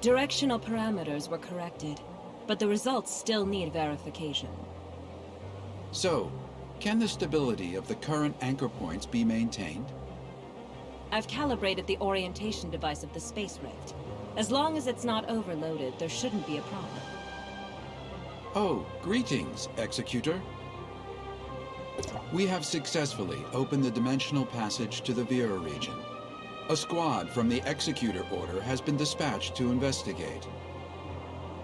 Directional parameters were corrected, but the results still need verification. So, can the stability of the current anchor points be maintained? I've calibrated the orientation device of the Space Rift. As long as it's not overloaded, there shouldn't be a problem. Oh, greetings, Executor. We have successfully opened the dimensional passage to the Vera region. A squad from the Executor Order has been dispatched to investigate.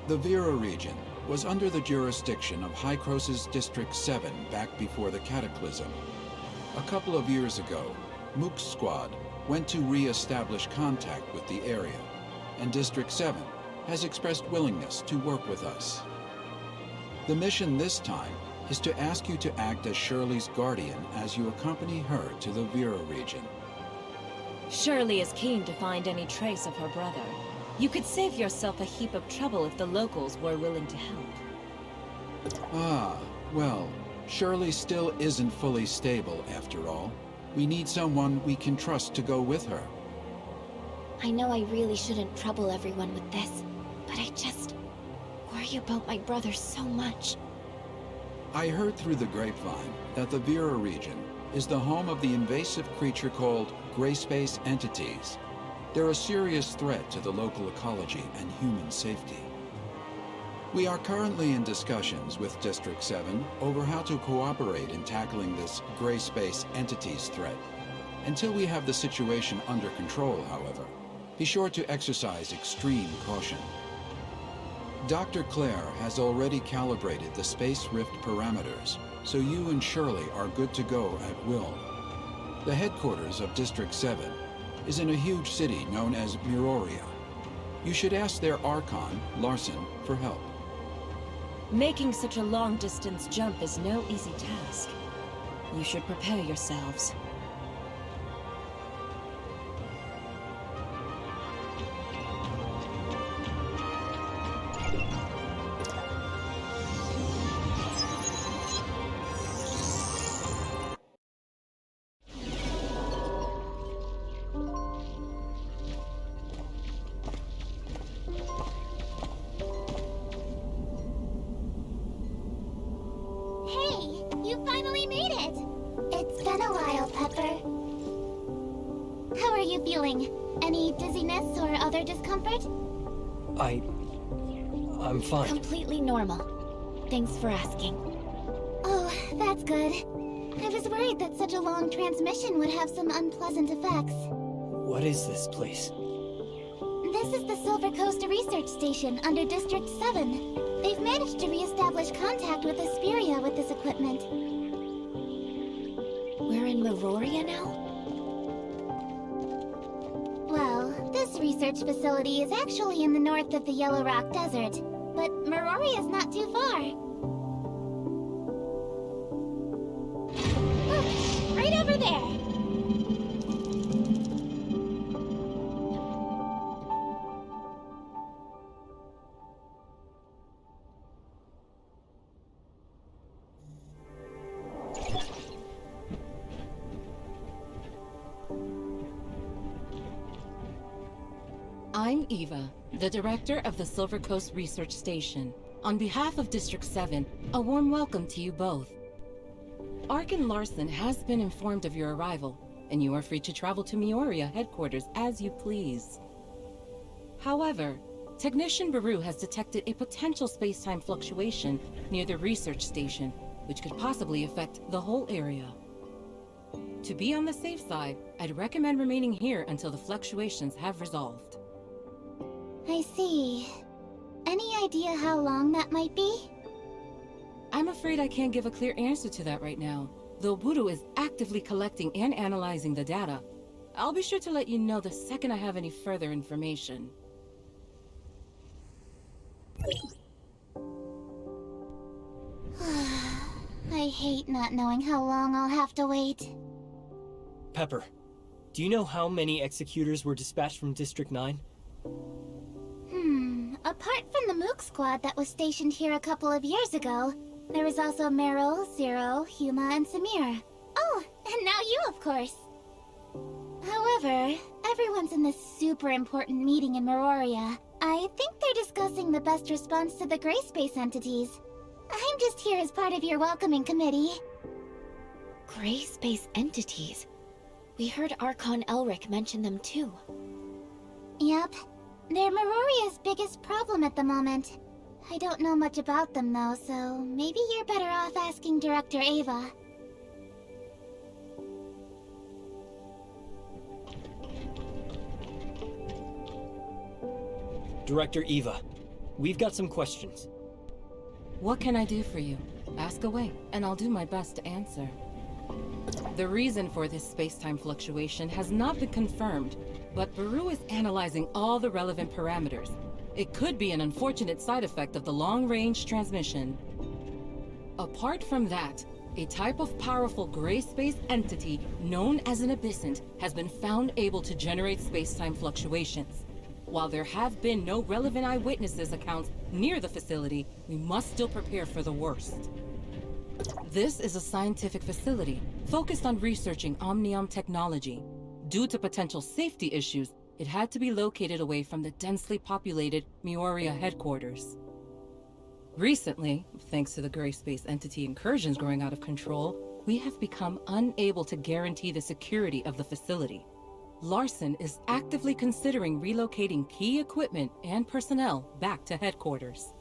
The Vera region was under the jurisdiction of Hycrosis District 7 back before the Cataclysm. A couple of years ago, Mook's squad went to re-establish contact with the area, and District 7 has expressed willingness to work with us. The mission this time is to ask you to act as Shirley's guardian as you accompany her to the Vera region. Shirley is keen to find any trace of her brother. You could save yourself a heap of trouble if the locals were willing to help. Ah, well, Shirley still isn't fully stable after all. We need someone we can trust to go with her. I know I really shouldn't trouble everyone with this, but I just worry about my brother so much. I heard through the grapevine that the Vera region is the home of the invasive creature called gray space entities. They're a serious threat to the local ecology and human safety. We are currently in discussions with District 7 over how to cooperate in tackling this gray space entities threat. Until we have the situation under control, however, be sure to exercise extreme caution. Dr. Claire has already calibrated the Space Rift parameters, so you and Shirley are good to go at will. The headquarters of District 7 is in a huge city known as Miroria. You should ask their Archon, Larson, for help. Making such a long-distance jump is no easy task. You should prepare yourselves. You finally made it! It's been a while, Pepper. How are you feeling? Any dizziness or other discomfort? I'm fine. Completely normal. Thanks for asking. Oh, that's good. I was worried that such a long transmission would have some unpleasant effects. What is this place? This is the Silver Coast Research Station under District 7. They've managed to re-establish contact with Asperia with this equipment. We're in Miroria now? Well, this research facility is actually in the north of the Yellow Rock Desert, but Miroria is not too far. Look, right over there! I'm Eva, the director of the Silver Coast Research Station. On behalf of District 7, a warm welcome to you both. Archon Larson has been informed of your arrival, and you are free to travel to Mioria headquarters as you please. However, Technician Baru has detected a potential space-time fluctuation near the research station, which could possibly affect the whole area. To be on the safe side, I'd recommend remaining here until the fluctuations have resolved. I see. Any idea how long that might be? I'm afraid I can't give a clear answer to that right now, though Buru is actively collecting and analyzing the data. I'll be sure to let you know the second I have any further information. I hate not knowing how long I'll have to wait. Pepper, do you know how many executors were dispatched from District 9? Apart from the Mook squad that was stationed here a couple of years ago, there was also Meryl, Zero, Huma, and Samir. Oh, and now you, of course. Whatever. Everyone's in this super important meeting in Meroria. I think they're discussing the best response to the gray space entities. I'm just here as part of your welcoming committee. Gray space entities. We heard Archon Elric mention them too. Yep. They're Meroria's biggest problem at the moment. I don't know much about them though, so maybe you're better off asking Director Ava. Director Eva, we've got some questions. What can I do for you? Ask away, and I'll do my best to answer. The reason for this space-time fluctuation has not been confirmed, but Baru is analyzing all the relevant parameters. It could be an unfortunate side effect of the long-range transmission. Apart from that, a type of powerful gray space entity known as an abyssant has been found able to generate space-time fluctuations. While there have been no relevant eyewitnesses accounts near the facility, we must still prepare for the worst. This is a scientific facility focused on researching omnium technology. Due to potential safety issues, it had to be located away from the densely populated Meoria headquarters. Recently, thanks to the gray space entity incursions growing out of control, we have become unable to guarantee the security of the facility. Larson is actively considering relocating key equipment and personnel back to headquarters.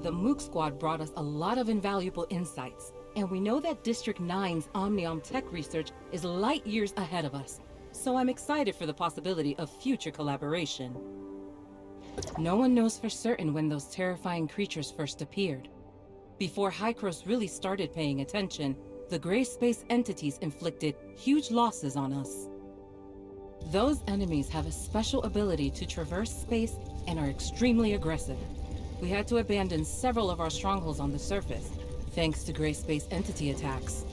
The Mook Squad brought us a lot of invaluable insights, and we know that District 9's Omnium tech research is light years ahead of us, so I'm excited for the possibility of future collaboration. No one knows for certain when those terrifying creatures first appeared. Before Hykros really started paying attention, the gray space entities inflicted huge losses on us. Those enemies have a special ability to traverse space and are extremely aggressive. We had to abandon several of our strongholds on the surface, thanks to gray space entity attacks.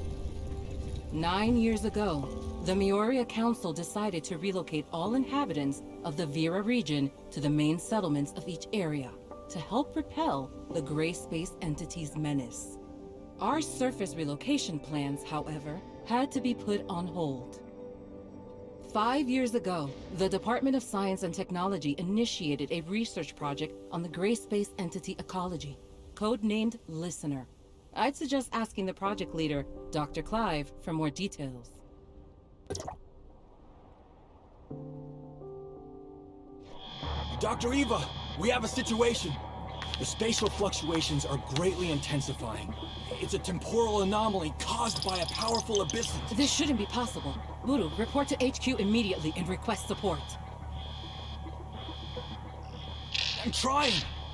9 years ago, the Meoria Council decided to relocate all inhabitants of the Vera region to the main settlements of each area to help repel the gray space entity's menace. Our surface relocation plans, however, had to be put on hold. 5 years ago, the Department of Science and Technology initiated a research project on the gray space entity ecology, codenamed Listener. I'd suggest asking the project leader, Dr. Clive, for more details. Dr. Eva, we have a situation. The spatial fluctuations are greatly intensifying. It's a temporal anomaly caused by a powerful abyssant. This shouldn't be possible. Buru, report to HQ immediately and request support. I'm trying.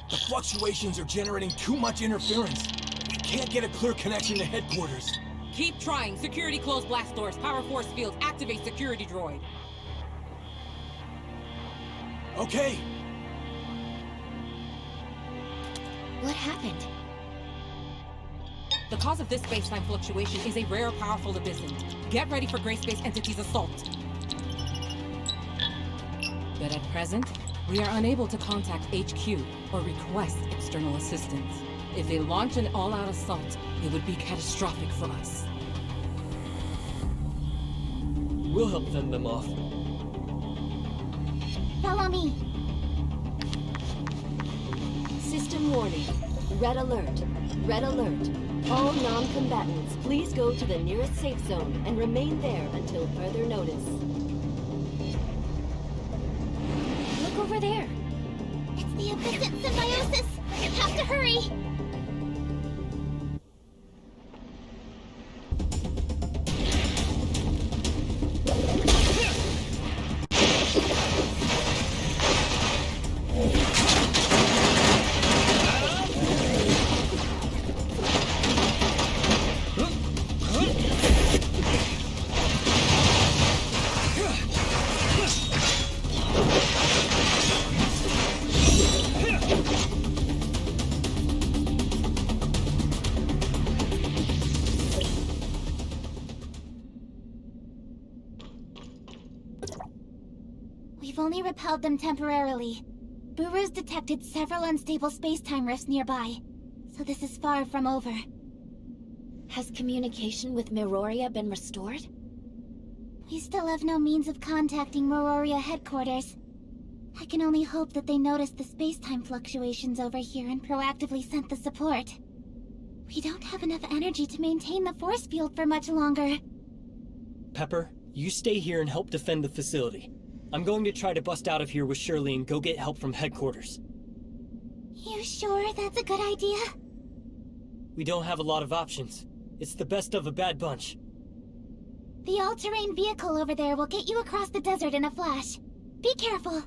The fluctuations are generating too much interference. We can't get a clear connection to headquarters. Keep trying. Security close blast doors. Power force fields. Activate security droid. Okay. What happened? The cause of this space-time fluctuation is a rare, powerful abyssant. Get ready for gray space entity's assault. But at present, we are unable to contact HQ or request external assistance. If they launch an all-out assault, it would be catastrophic for us. We'll help fend them off. Follow me. System warning. Red alert. Red alert. All non-combatants, please go to the nearest safe zone and remain there until further notice. Look over there. It's the abyssant symbiosis. You have to hurry. We've only repelled them temporarily. Buru's detected several unstable space-time rifts nearby, so this is far from over. Has communication with Meroria been restored? We still have no means of contacting Meroria headquarters. I can only hope that they noticed the space-time fluctuations over here and proactively sent the support. We don't have enough energy to maintain the force field for much longer. Pepper, you stay here and help defend the facility. I'm going to try to bust out of here with Shirley and go get help from headquarters. You sure that's a good idea? We don't have a lot of options. It's the best of a bad bunch. The all-terrain vehicle over there will get you across the desert in a flash. Be careful.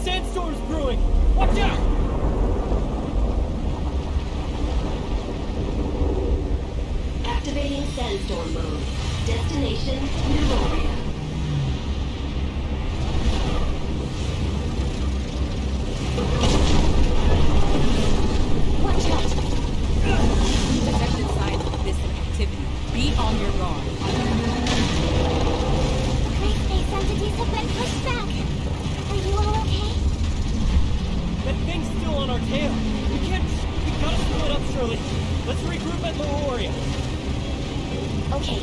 Sandstorm's brewing! Watch out! Activating sandstorm mode. Destination, Meroria. Watch out! Detected signs of distant activity. Be on your guard. Great space entities have been pushed back. Are you all okay? That thing's still on our tail. We gotta split up, Shirley. Let's regroup at Meroria. Okay.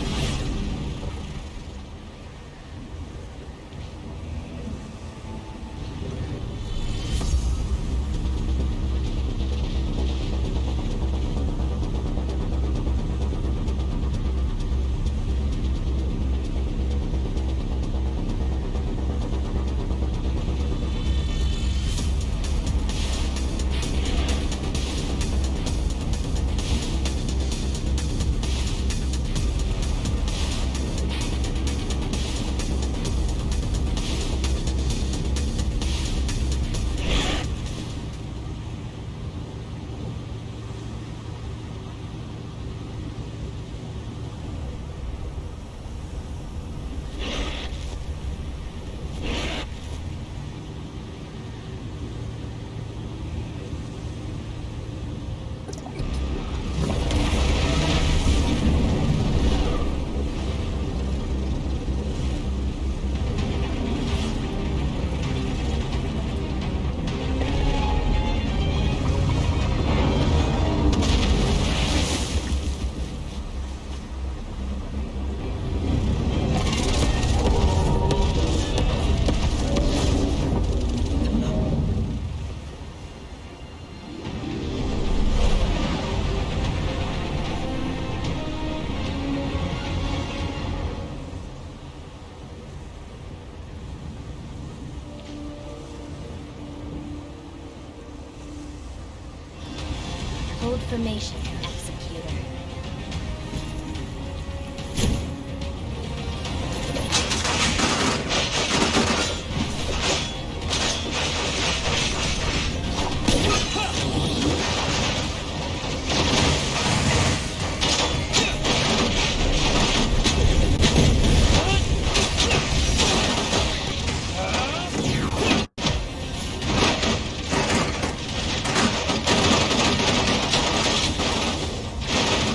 Hold formation, Executor.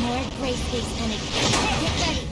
More gray space energy. Get ready.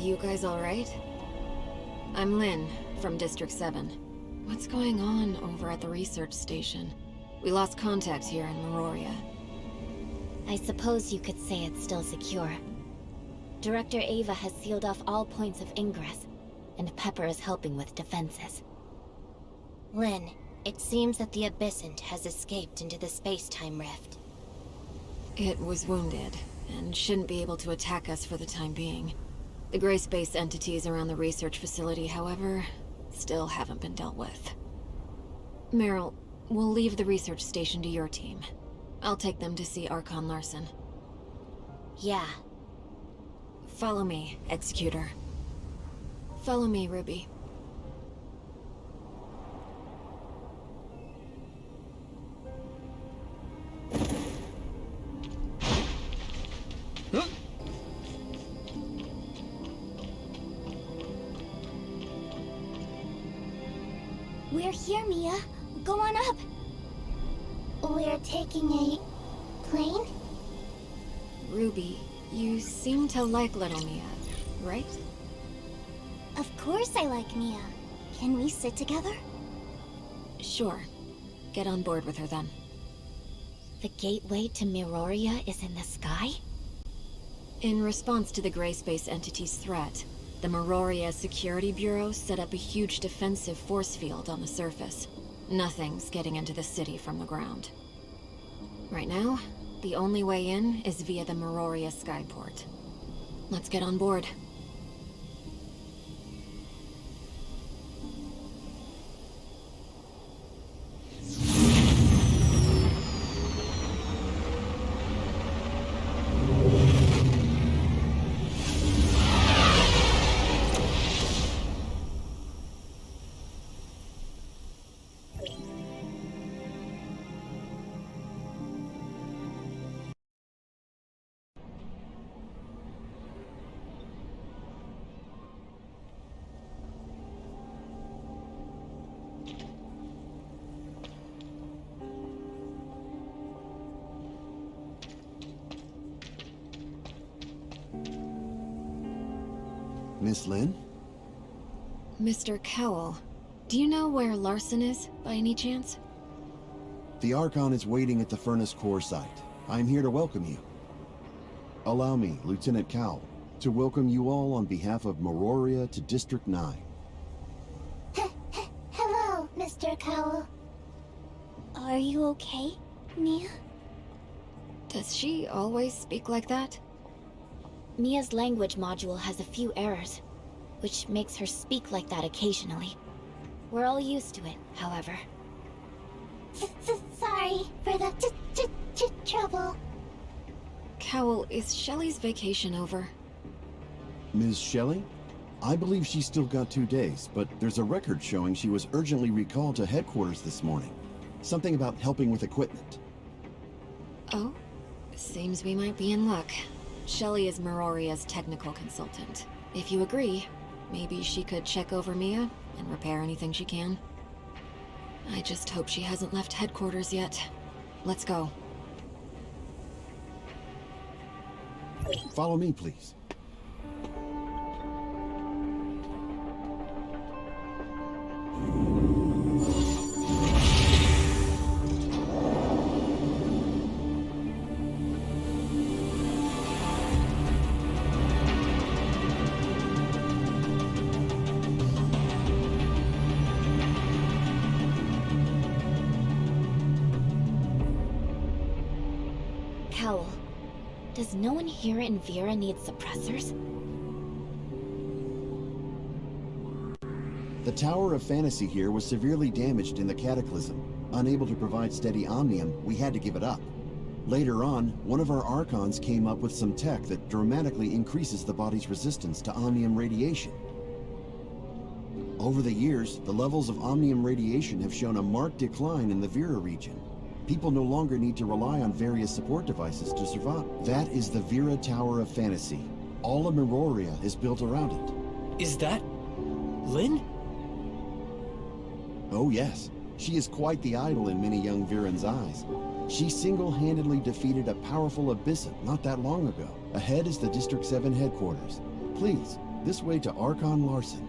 You guys alright? I'm Lynn, from District 7. What's going on over at the research station? We lost contact here in Meroria. I suppose you could say it's still secure. Director Ava has sealed off all points of ingress, and Pepper is helping with defenses. Lynn, it seems that the Abyssant has escaped into the space-time rift. It was wounded, and shouldn't be able to attack us for the time being. The gray space entities around the research facility, however, still haven't been dealt with. Meryl, we'll leave the research station to your team. I'll take them to see Archon Larson. Yeah. Follow me, Executor. Follow me, Ruby. We're here, Mia. Go on up. We're taking a plane? Ruby, you seem to like little Mia, right? Of course I like Mia. Can we sit together? Sure. Get on board with her then. The gateway to Meroria is in the sky? In response to the gray space entity's threat, the Meroria Security Bureau set up a huge defensive force field on the surface. Nothing's getting into the city from the ground. Right now, the only way in is via the Meroria skyport. Let's get on board. Miss Lynn? Mr. Cowell, do you know where Larson is, by any chance? The Archon is waiting at the Furnace Core site. I'm here to welcome you. Allow me, Lieutenant Cowell, to welcome you all on behalf of Meroria to District 9. Hello, Mr. Cowell. Are you okay, Mia? Does she always speak like that? Mia's language module has a few errors, which makes her speak like that occasionally. We're all used to it, however. Sorry for the trouble. Cowell, is Shelley's vacation over? Ms. Shelley? I believe she's still got 2 days, but there's a record showing she was urgently recalled to headquarters this morning. Something about helping with equipment. Oh? Seems we might be in luck. Shelley is Meroria's technical consultant. If you agree, maybe she could check over Mia and repair anything she can. I just hope she hasn't left headquarters yet. Let's go. Follow me, please. Cowell, does no one here in Vera need suppressors? The Tower of Fantasy here was severely damaged in the Cataclysm. Unable to provide steady omnium, we had to give it up. Later on, one of our Archons came up with some tech that dramatically increases the body's resistance to omnium radiation. Over the years, the levels of omnium radiation have shown a marked decline in the Vera region. People no longer need to rely on various support devices to survive. That is the Vera Tower of Fantasy. All of Meroria is built around it. Is that... Lynn? Oh yes, she is quite the idol in many young Virans' eyes. She single-handedly defeated a powerful Abyssant not that long ago. Ahead is the District 7 headquarters. Please, This way to Archon Larson.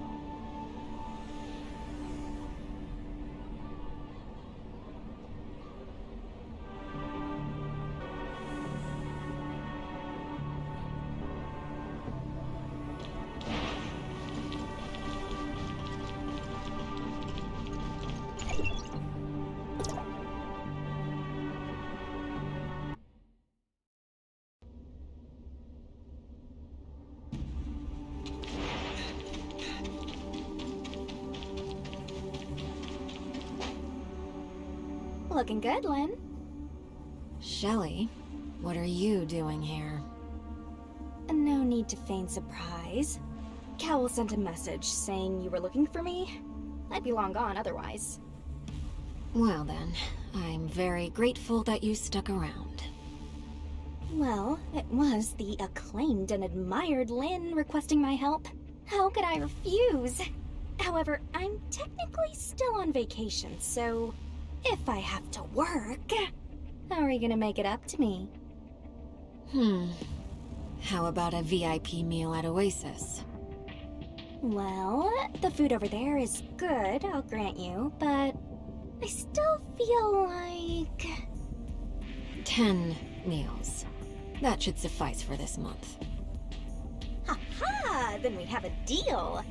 Looking good, Lynn. Shelley, what are you doing here? No need to feign surprise. Cowell sent a message saying you were looking for me. I'd be long gone otherwise. Well then, I'm very grateful that you stuck around. Well, it was the acclaimed and admired Lynn requesting my help. How could I refuse? However, I'm technically still on vacation, so if I have to work, how are you gonna make it up to me? How about a VIP meal at Oasis? Well, the food over there is good, I'll grant you, but I still feel like... 10 meals. That should suffice for this month. Ha-ha! Then we have a deal!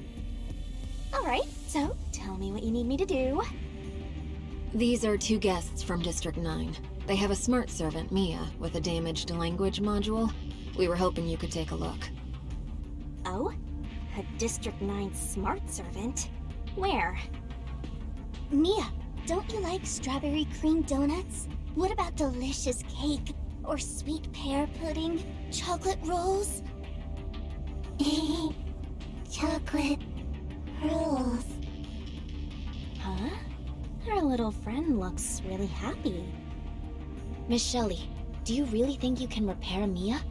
Alright, so tell me what you need me to do. These are 2 guests from District 9. They have a smart servant, Mia, with a damaged language module. We were hoping you could take a look. Oh? A District 9 smart servant? Where? Mia, don't you like strawberry cream donuts? What about delicious cake? Or sweet pear pudding? Chocolate rolls? Chocolate rolls. Huh? Our little friend looks really happy. Miss Shelley, do you really think you can repair Mia?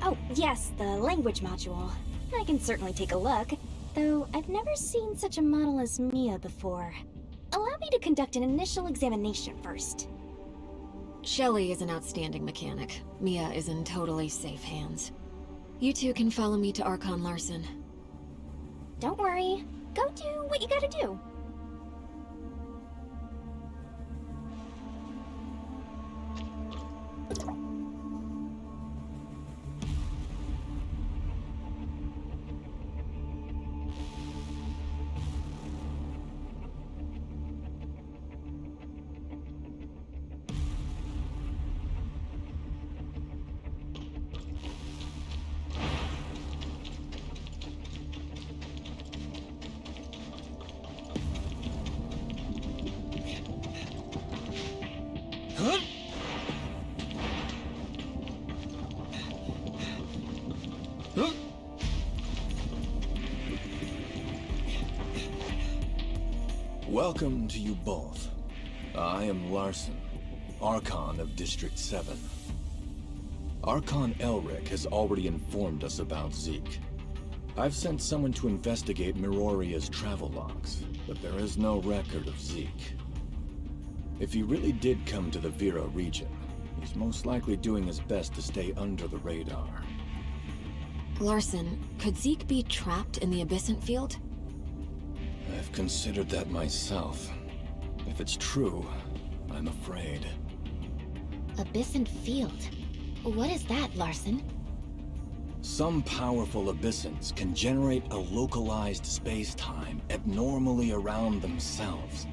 Oh, yes, the language module. I can certainly take a look, though I've never seen such a model as Mia before. Allow me to conduct an initial examination first. Shelley is an outstanding mechanic. Mia is in totally safe hands. You two can follow me to Archon Larson. Don't worry. Go do what you gotta do. Welcome to you both. I am Larson, Archon of District 7. Archon Elric has already informed us about Zeke. I've sent someone to investigate Miroria's travel logs, but there is no record of Zeke. If he really did come to the Vera region, he's most likely doing his best to stay under the radar. Larson, could Zeke be trapped in the Abyssant field? I've considered that myself. If it's true, I'm afraid. Abyssant field? What is that, Larson? Some powerful Abyssants can generate a localized space-time abnormally around themselves.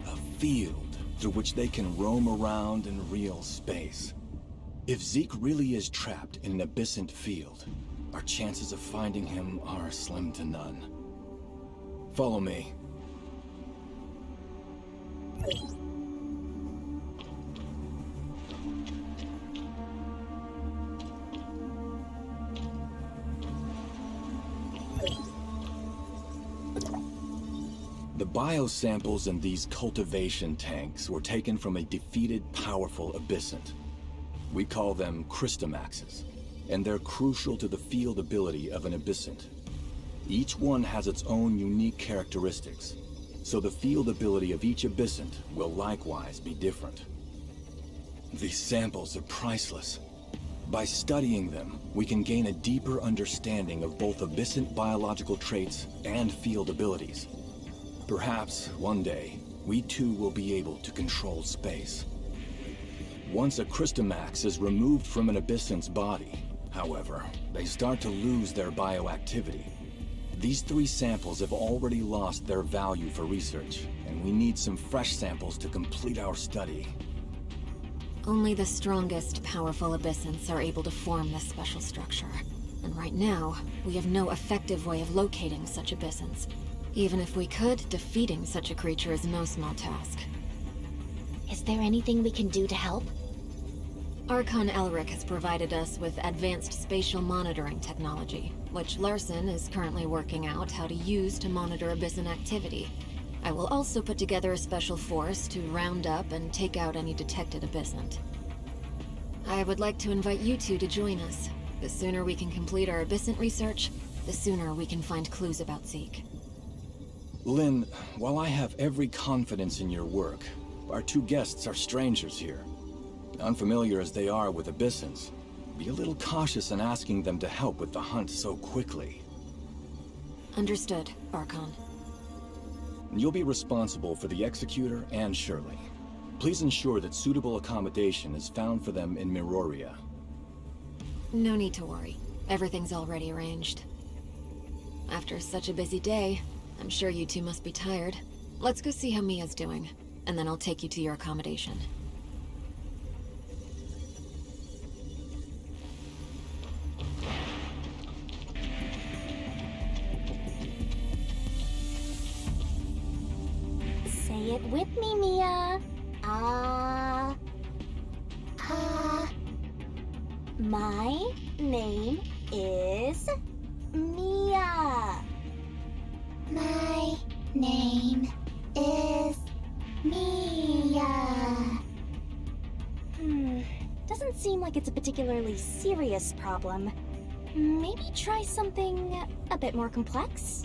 A field through which they can roam around in real space. If Zeke really is trapped in an Abyssant field, our chances of finding him are slim to none. Follow me. The biosamples in these cultivation tanks were taken from a defeated, powerful Abyssant. We call them Christomaxes, and they're crucial to the field ability of an Abyssant. Each one has its own unique characteristics, so the field ability of each Abyssant will likewise be different. These samples are priceless. By studying them, we can gain a deeper understanding of both abyssant biological traits and field abilities. Perhaps, one day, we too will be able to control space. Once a Crystamax is removed from an abyssant's body, however, they start to lose their bioactivity. These 3 samples have already lost their value for research, and we need some fresh samples to complete our study. Only the strongest, powerful abyssants are able to form this special structure. And right now, we have no effective way of locating such abyssants. Even if we could, defeating such a creature is no small task. Is there anything we can do to help? Archon Elric has provided us with advanced spatial monitoring technology, which Larson is currently working out how to use to monitor abyssant activity. I will also put together a special force to round up and take out any detected abyssant. I would like to invite you two to join us. The sooner we can complete our abyssant research, the sooner we can find clues about Zeke. Lynn, while I have every confidence in your work, our 2 guests are strangers here. Unfamiliar as they are with abyssants, be a little cautious in asking them to help with the hunt so quickly. Understood, Archon. You'll be responsible for the Executor and Shirley. Please ensure that suitable accommodation is found for them in Miroria. No need to worry. Everything's already arranged. After such a busy day, I'm sure you two must be tired. Let's go see how Mia's doing, and then I'll take you to your accommodation. Say it with me, Mia. My name is Mia. My name is Mia. Doesn't seem like it's a particularly serious problem. Maybe try something a bit more complex?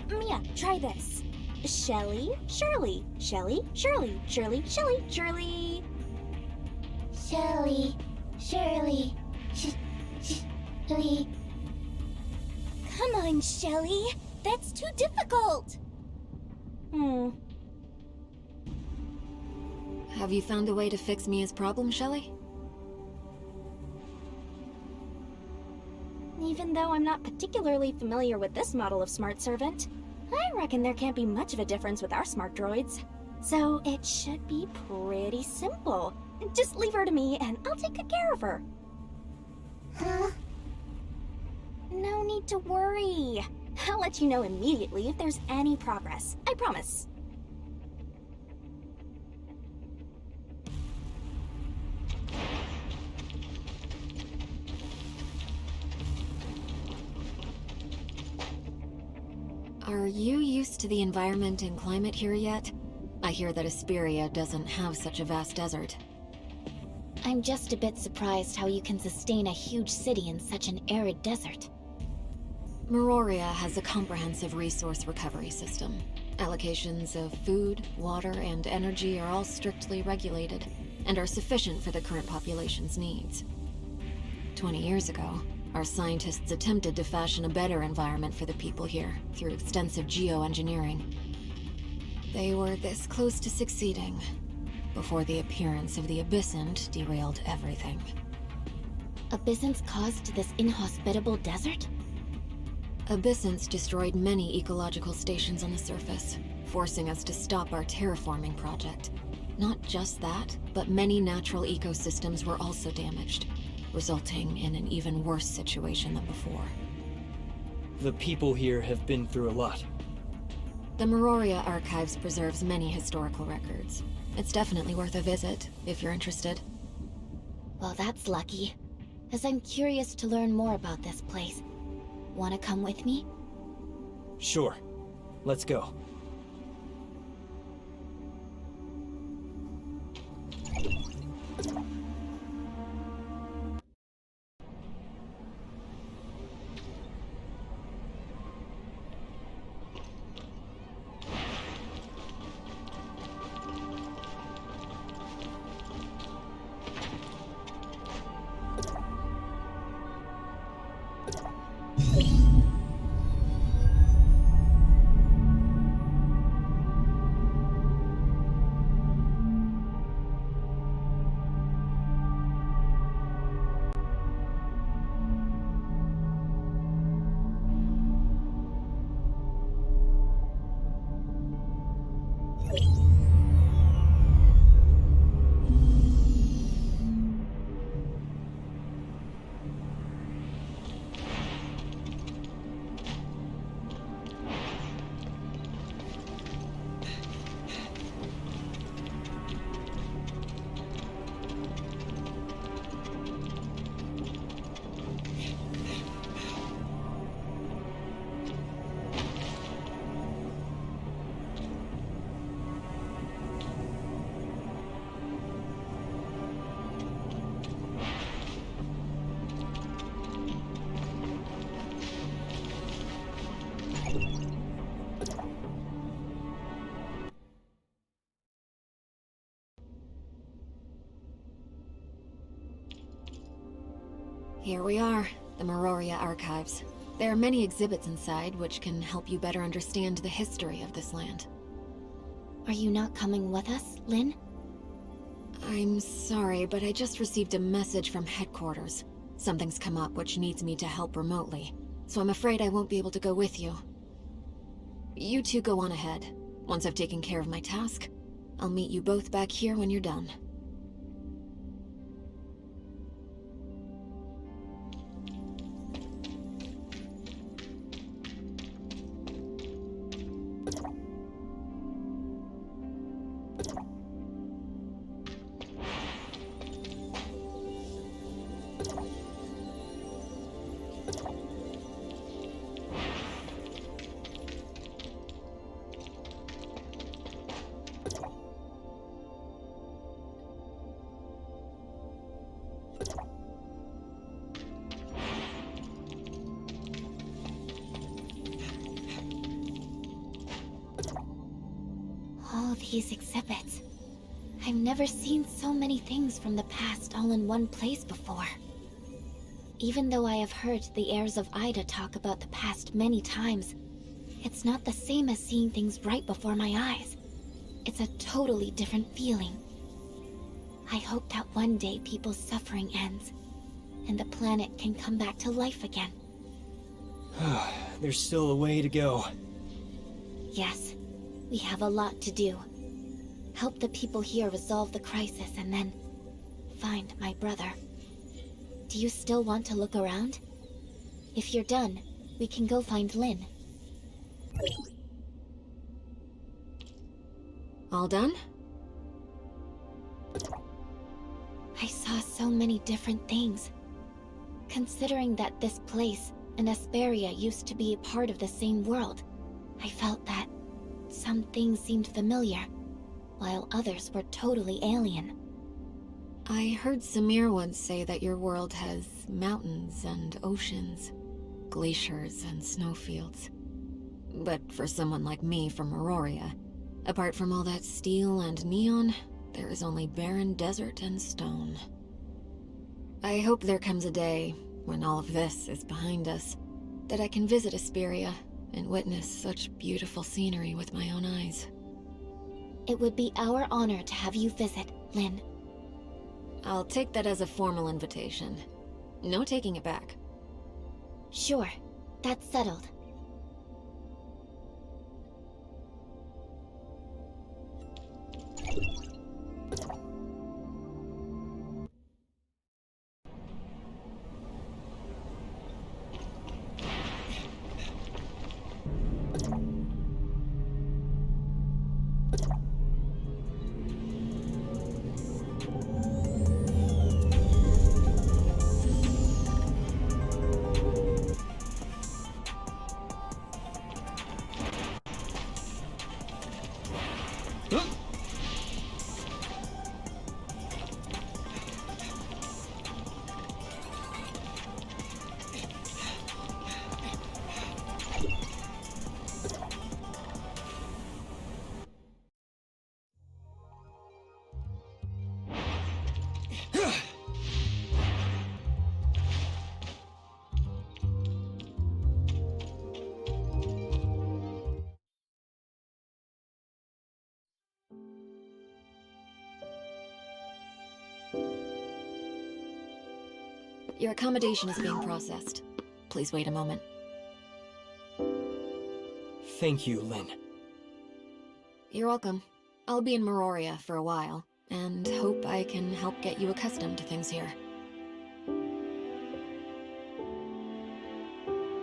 Mia, try this. Shelly, Shirley, Shelly, Shirley, Shirley, Shelly, Shirley. Shirley. Shirley. Shirley. Come on, Shelly. That's too difficult. Have you found a way to fix Mia's problem, Shelley? Even though I'm not particularly familiar with this model of smart servant, I reckon there can't be much of a difference with our smart droids. So it should be pretty simple. Just leave her to me and I'll take good care of her. Huh? No need to worry. I'll let you know immediately if there's any progress. I promise. Are you used to the environment and climate here yet? I hear that Asperia doesn't have such a vast desert. I'm just a bit surprised how you can sustain a huge city in such an arid desert. Miroria has a comprehensive resource recovery system. Allocations of food, water, and energy are all strictly regulated, and are sufficient for the current population's needs. 20 years ago, our scientists attempted to fashion a better environment for the people here through extensive geoengineering. They were this close to succeeding before the appearance of the Abyssant derailed everything. Abyssants caused this inhospitable desert? Abyssants destroyed many ecological stations on the surface, forcing us to stop our terraforming project. Not just that, but many natural ecosystems were also damaged, resulting in an even worse situation than before. The people here have been through a lot. The Miroria Archives preserves many historical records. It's definitely worth a visit, if you're interested. Well, that's lucky, as I'm curious to learn more about this place. Wanna come with me? Sure. Let's go. Here we are, the Meroria Archives. There are many exhibits inside which can help you better understand the history of this land. Are you not coming with us, Lynn? I'm sorry, but I just received a message from headquarters. Something's come up which needs me to help remotely, so I'm afraid I won't be able to go with you. You two go on ahead. Once I've taken care of my task, I'll meet you both back here when you're done. All these exhibits. I've never seen so many things from the past all in one place before. Even though I have heard the heirs of Ida talk about the past many times, it's not the same as seeing things right before my eyes. It's a totally different feeling. I hope that one day people's suffering ends, and the planet can come back to life again. There's still a way to go. Yes, we have a lot to do. Help the people here resolve the crisis and then find my brother. Do you still want to look around? If you're done, we can go find Lynn. All done? I saw so many different things. Considering that this place and Asperia used to be a part of the same world, I felt that some things seemed familiar, while others were totally alien. I heard Samir once say that your world has mountains and oceans, glaciers and snowfields. But for someone like me from Meroria, apart from all that steel and neon, there is only barren desert and stone. I hope there comes a day, when all of this is behind us, that I can visit Asperia and witness such beautiful scenery with my own eyes. It would be our honor to have you visit, Lynn. I'll take that as a formal invitation. No taking it back. Sure, that's settled. Your accommodation is being processed. Please wait a moment. Thank you, Lynn. You're welcome. I'll be in Meroria for a while, and hope I can help get you accustomed to things here.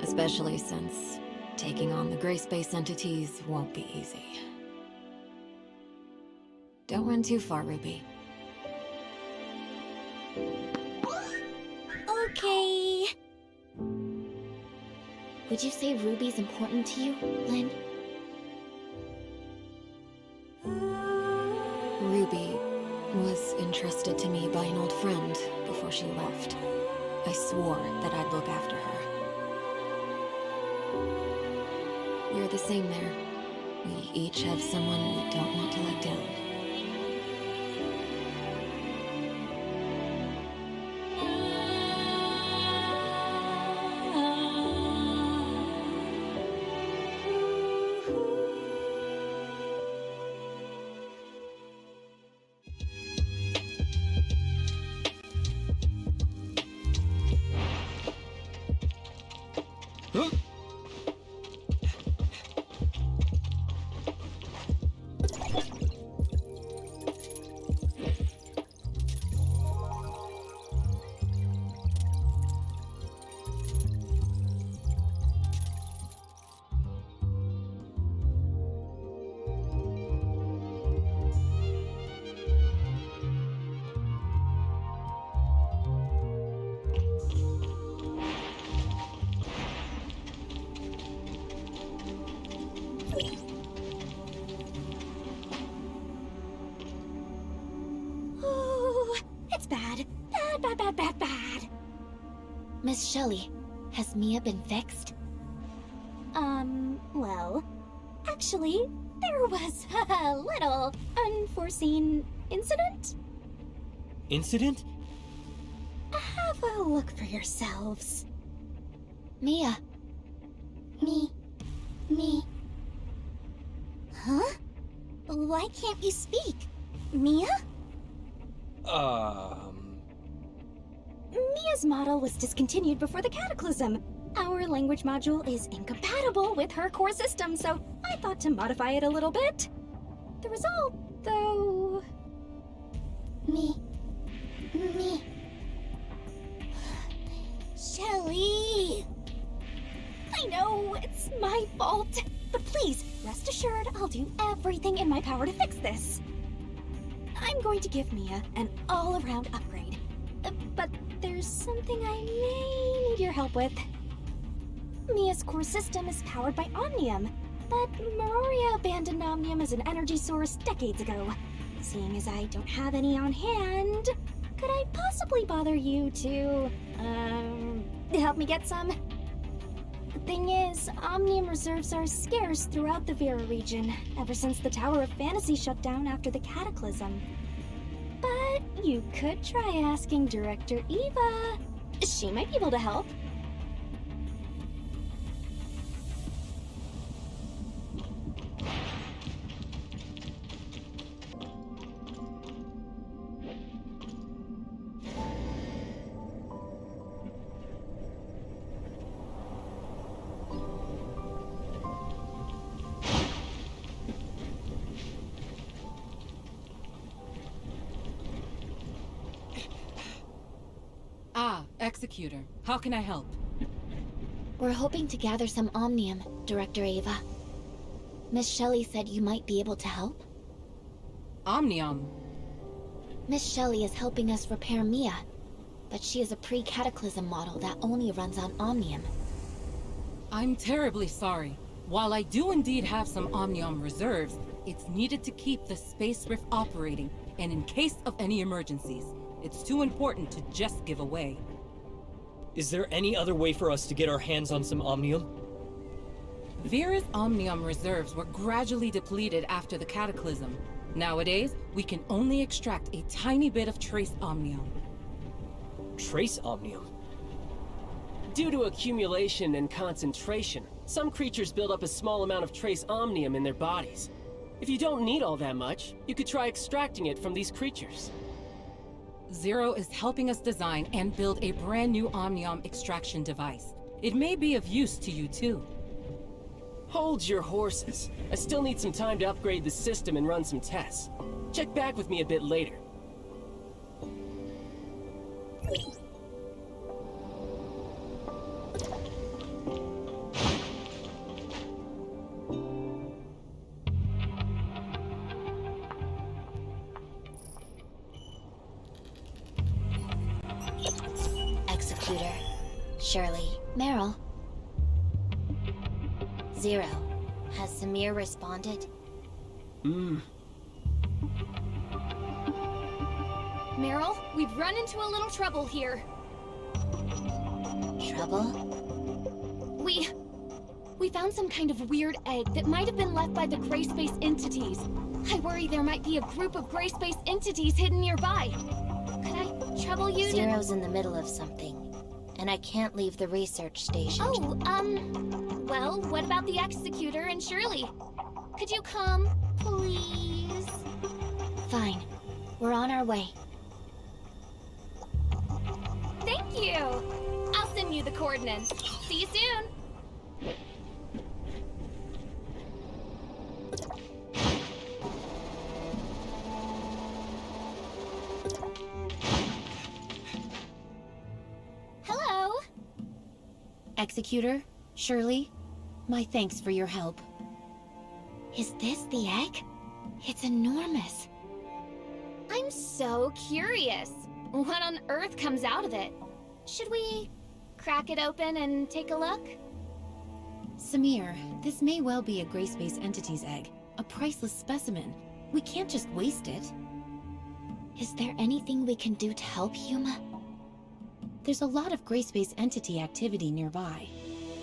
Especially since taking on the gray space entities won't be easy. Don't run too far, Ruby. Okay. Would you say Ruby's important to you, Lynn? Ruby was entrusted to me by an old friend before she left. I swore that I'd look after her. We're the same there. We each have someone we don't want to let down. That's bad. Bad, bad, bad, bad, bad. Miss Shelley, has Mia been fixed? Well, actually, there was a little unforeseen incident. Incident? Have a look for yourselves. Mia. Me. Huh? Why can't you speak? Mia? Mia's model was discontinued before the Cataclysm. Our language module is incompatible with her core system, so I thought to modify it a little bit. The result, though... Me. Shelley! I know, it's my fault. But please, rest assured I'll do everything in my power to fix this. I'm going to give Mia an all-around upgrade. But there's something I may need your help with. Mia's core system is powered by Omnium, but Meroria abandoned Omnium as an energy source decades ago. Seeing as I don't have any on hand, could I possibly bother you to, help me get some? The thing is, Omnium reserves are scarce throughout the Vera region, ever since the Tower of Fantasy shut down after the Cataclysm. But you could try asking Director Eva. She might be able to help. Executor, how can I help? We're hoping to gather some Omnium, Director Ava. Miss Shelley said you might be able to help? Omnium? Miss Shelley is helping us repair Mia, but she is a pre-Cataclysm model that only runs on Omnium. I'm terribly sorry. While I do indeed have some Omnium reserves, it's needed to keep the Space Rift operating, and in case of any emergencies. It's too important to just give away. Is there any other way for us to get our hands on some Omnium? Vera's Omnium reserves were gradually depleted after the Cataclysm. Nowadays, we can only extract a tiny bit of trace Omnium. Trace Omnium? Due to accumulation and concentration, some creatures build up a small amount of trace Omnium in their bodies. If you don't need all that much, you could try extracting it from these creatures. Zero is helping us design and build a brand new Omnium extraction device. It may be of use to you too. Hold your horses. I still need some time to upgrade the system and run some tests. Check back with me a bit later. Executor, Shirley, Meryl. Zero, has Samir responded? Meryl, we've run into a little trouble here. Trouble? We found some kind of weird egg that might have been left by the gray space entities. I worry there might be a group of gray space entities hidden nearby. Could I trouble you to... Zero's in the middle of something, and I can't leave the research station. Well, what about the Executor and Shirley? Could you come, please? Fine. We're on our way. Thank you! I'll send you the coordinates. See you soon! Hello! Executor, Shirley, my thanks for your help. Is this the egg? It's enormous. I'm so curious. What on earth comes out of it? Should we crack it open and take a look? Samir, this may well be a gray space entity's egg. A priceless specimen. We can't just waste it. Is there anything we can do to help Yuma? There's a lot of Gray Space entity activity nearby.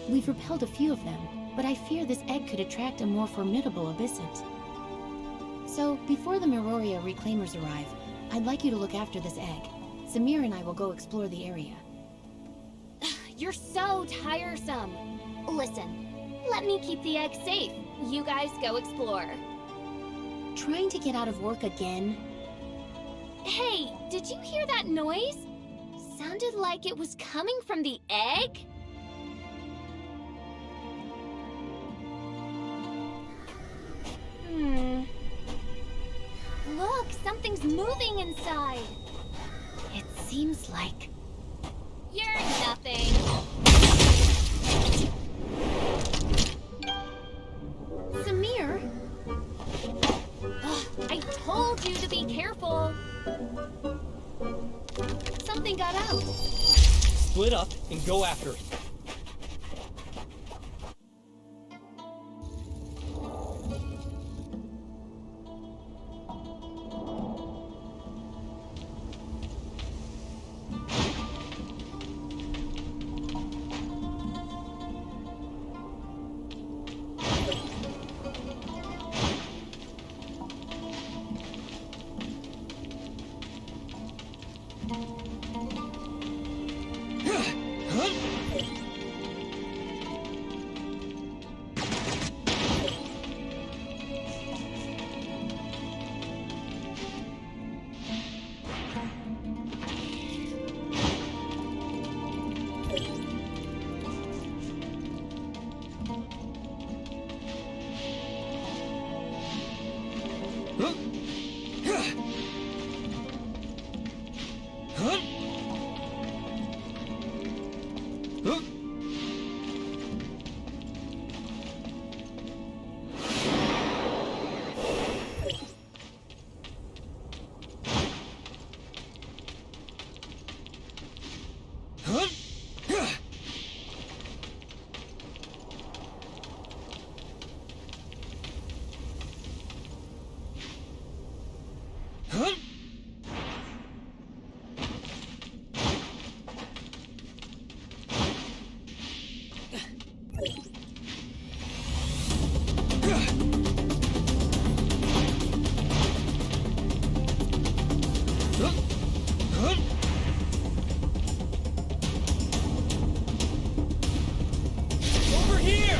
We've repelled a few of them, but I fear this egg could attract a more formidable abyssant. So, before the Meroria Reclaimers arrive, I'd like you to look after this egg. Samir and I will go explore the area. You're so tiresome. Listen, let me keep the egg safe. You guys go explore. Trying to get out of work again? Hey, did you hear that noise? Sounded like it was coming from the egg? Look, something's moving inside. It seems like... You're nothing. Samir? Ugh, I told you to be careful. Something got out. Split up and go after it. Over here!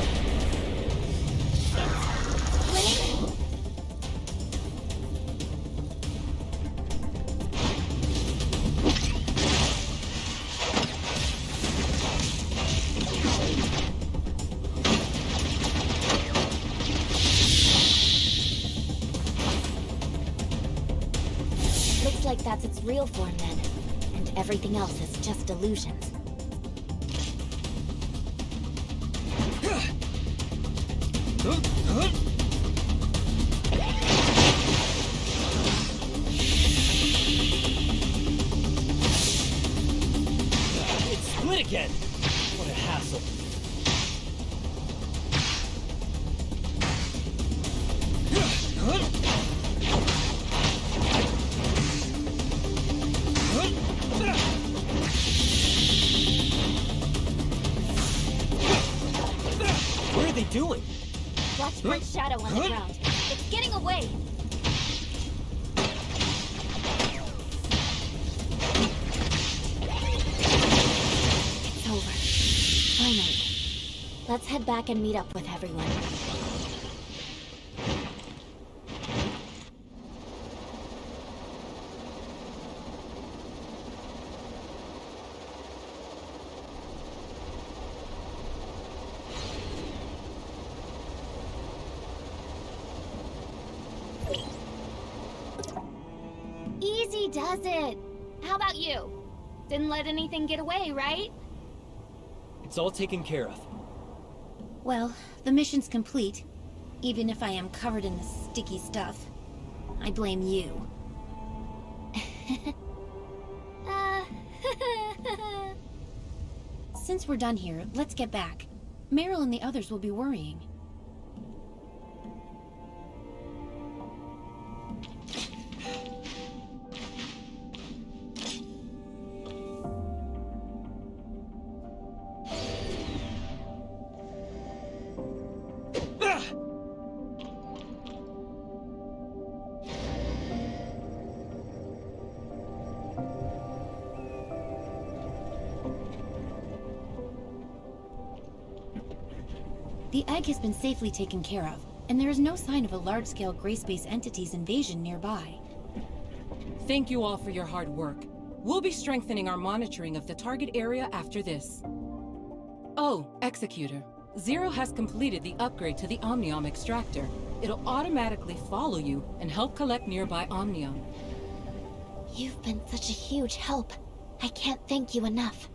Looks like that's its real form then. And everything else is just illusions. It's split again! What a hassle. What are they doing? Watch for its shadow on the ground. It's getting away. It's over. Finally. Let's head back and meet up with everyone. Easy does it. How about you? Didn't let anything get away, right? It's all taken care of. Well, the mission's complete. Even if I am covered in this sticky stuff. I blame you. Since we're done here, let's get back. Meryl and the others will be worrying. The egg has been safely taken care of, and there is no sign of a large-scale gray space entity's invasion nearby. Thank you all for your hard work. We'll be strengthening our monitoring of the target area after this. Oh, Executor. Zero has completed the upgrade to the Omnium extractor. It'll automatically follow you and help collect nearby Omnium. You've been such a huge help. I can't thank you enough.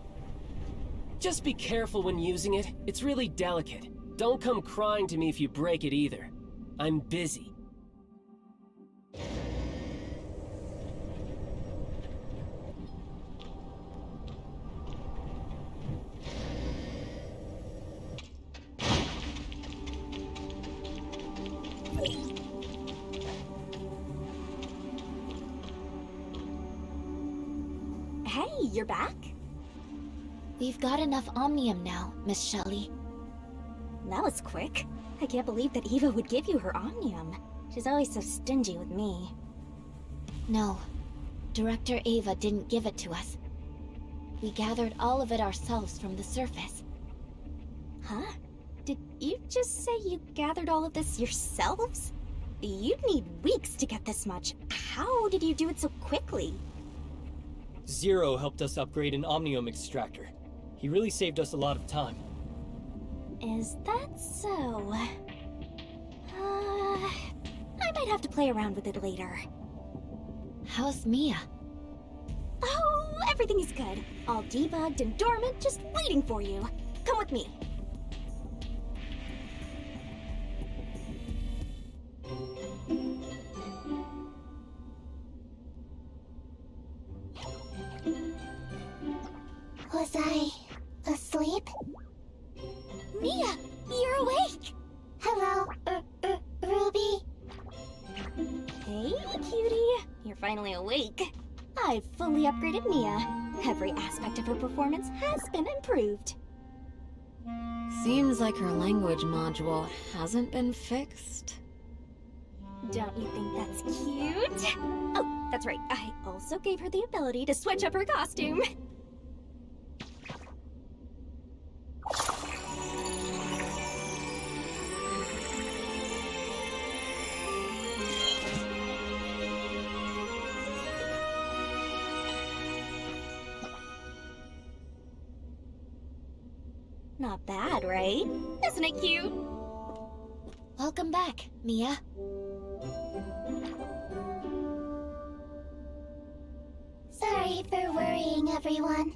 Just be careful when using it. It's really delicate. Don't come crying to me if you break it either. I'm busy. Hey, you're back? We've got enough Omnium now, Miss Shelley. That was quick. I can't believe that Eva would give you her Omnium. She's always so stingy with me. No, Director Ava didn't give it to us. We gathered all of it ourselves from the surface. Huh? Did you just say you gathered all of this yourselves? You'd need weeks to get this much. How did you do it so quickly? Zero helped us upgrade an Omnium extractor. He really saved us a lot of time. Is that so? I might have to play around with it later. How's Mia? Oh, everything is good. All debugged and dormant, just waiting for you. Come with me. Was I asleep? Mia, you're awake! Hello, Ruby? Hey, cutie. You're finally awake. I've fully upgraded Mia. Every aspect of her performance has been improved. Seems like her language module hasn't been fixed. Don't you think that's cute? Oh, that's right. I also gave her the ability to switch up her costume. Not bad, right? Isn't it cute? Welcome back, Mia. Sorry for worrying everyone.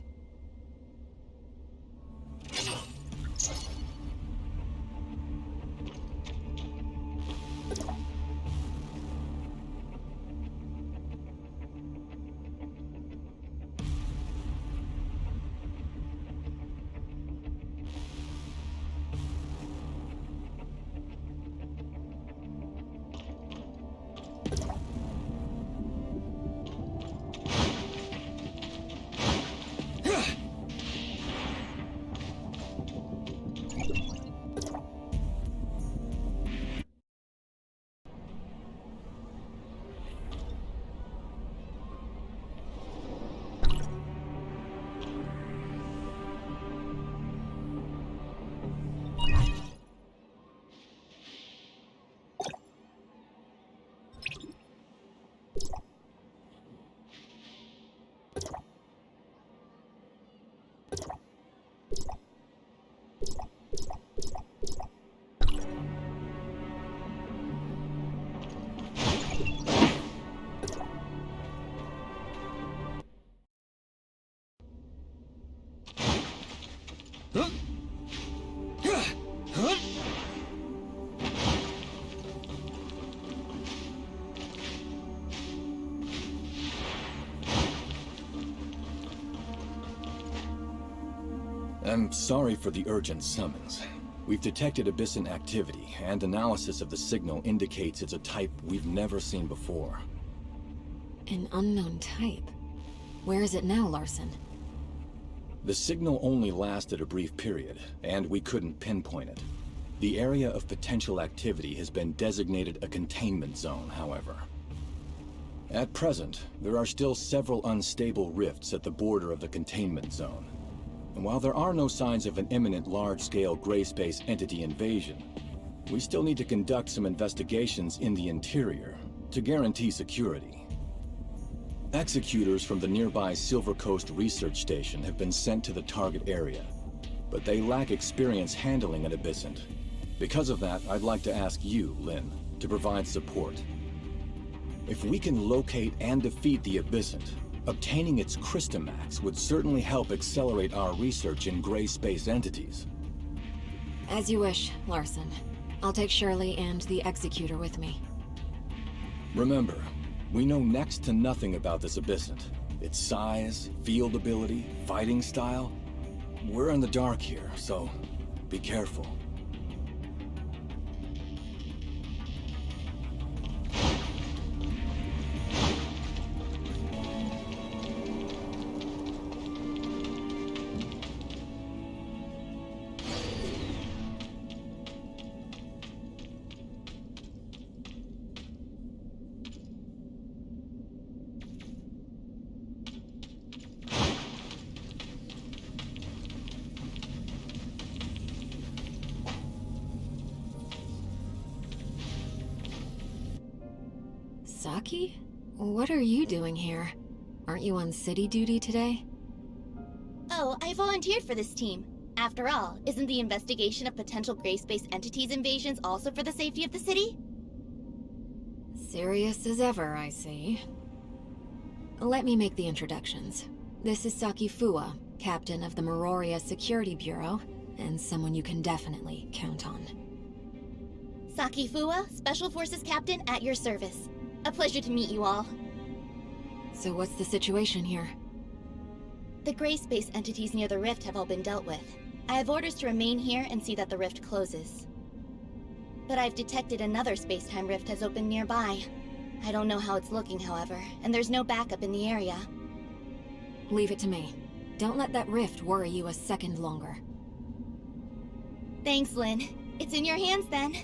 I'm sorry for the urgent summons. We've detected Abyssin activity, and analysis of the signal indicates it's a type we've never seen before. An unknown type. Where is it now, Larson? The signal only lasted a brief period, and we couldn't pinpoint it. The area of potential activity has been designated a containment zone, however. At present, there are still several unstable rifts at the border of the containment zone. And while there are no signs of an imminent large-scale gray space entity invasion, we still need to conduct some investigations in the interior to guarantee security. Executors from the nearby Silver Coast Research Station have been sent to the target area, but they lack experience handling an abyssant. Because of that, I'd like to ask you, Lynn, to provide support. If we can locate and defeat the abyssant, obtaining its Christomax would certainly help accelerate our research in gray space entities. As you wish, Larson. I'll take Shirley and the Executor with me. Remember, we know next to nothing about this abyssant. Its size, field ability, fighting style. We're in the dark here, so be careful. Saki? What are you doing here? Aren't you on city duty today? Oh, I volunteered for this team. After all, isn't the investigation of potential gray space entities invasions also for the safety of the city? Serious as ever, I see. Let me make the introductions. This is Saki Fuwa, captain of the Meroria Security Bureau, and someone you can definitely count on. Saki Fuwa, Special Forces Captain at your service. A pleasure to meet you all. So what's the situation here? The gray space entities near the rift have all been dealt with. I have orders to remain here and see that the rift closes. But I've detected another space-time rift has opened nearby. I don't know how it's looking, however, and there's no backup in the area. Leave it to me. Don't let that rift worry you a second longer. Thanks, Lynn. It's in your hands then.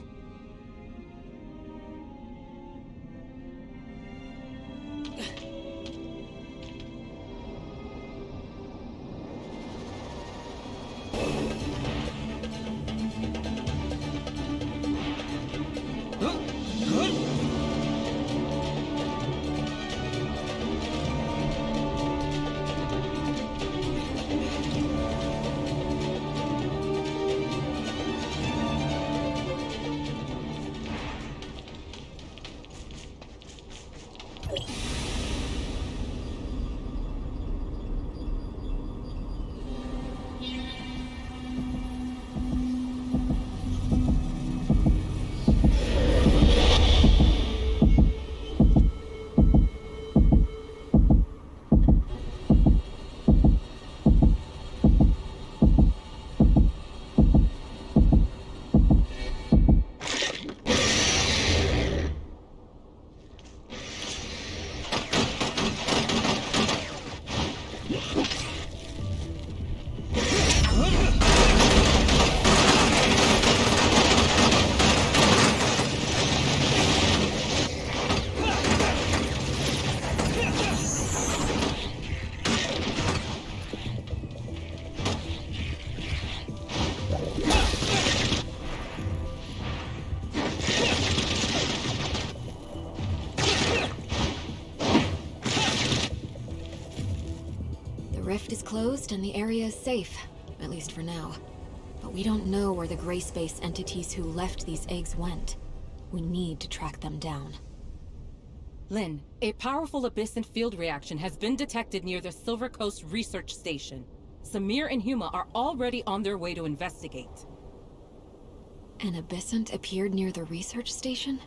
The rift is closed and the area is safe, at least for now. But we don't know where the gray space entities who left these eggs went. We need to track them down. Lynn, a powerful abyssant field reaction has been detected near the Silver Coast Research Station. Samir and Huma are already on their way to investigate. An abyssant appeared near the research station?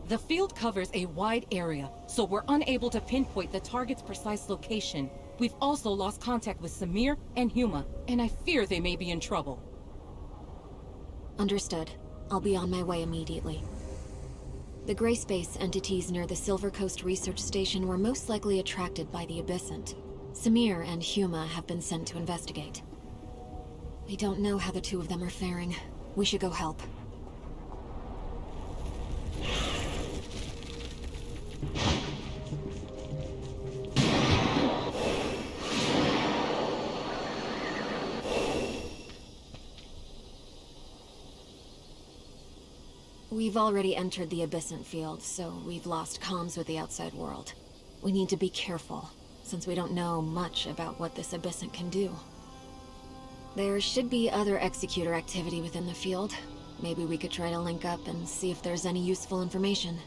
The field covers a wide area, so we're unable to pinpoint the target's precise location. We've also lost contact with Samir and Huma, and I fear they may be in trouble. Understood. I'll be on my way immediately. The gray space entities near the Silver Coast Research Station were most likely attracted by the abyssant. Samir and Huma have been sent to investigate. We don't know how the two of them are faring. We should go help. We've already entered the Abyssant field, so we've lost comms with the outside world. We need to be careful, since we don't know much about what this Abyssant can do. There should be other Executor activity within the field. Maybe we could try to link up and see if there's any useful information.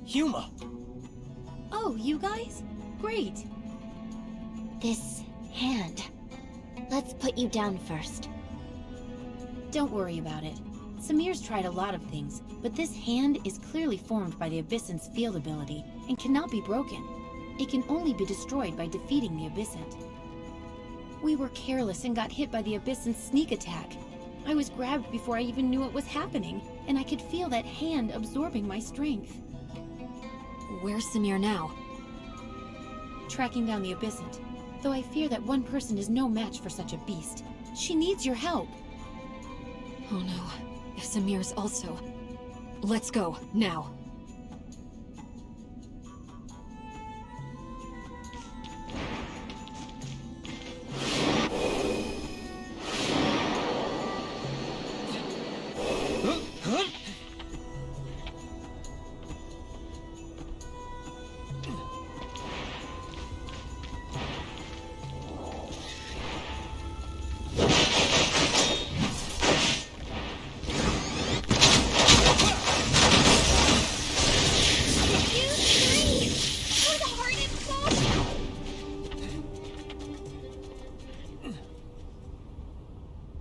Huma! Oh, you guys? Great. This hand. Let's put you down first. Don't worry about it. Samir's tried a lot of things, but this hand is clearly formed by the Abyssant's field ability and cannot be broken. It can only be destroyed by defeating the Abyssant. We were careless and got hit by the Abyssant's sneak attack. I was grabbed before I even knew it was happening, and I could feel that hand absorbing my strength. Where's Samir now? Tracking down the Abyssant, though I fear that one person is no match for such a beast. She needs your help. Oh no, if Samir's also... Let's go, now.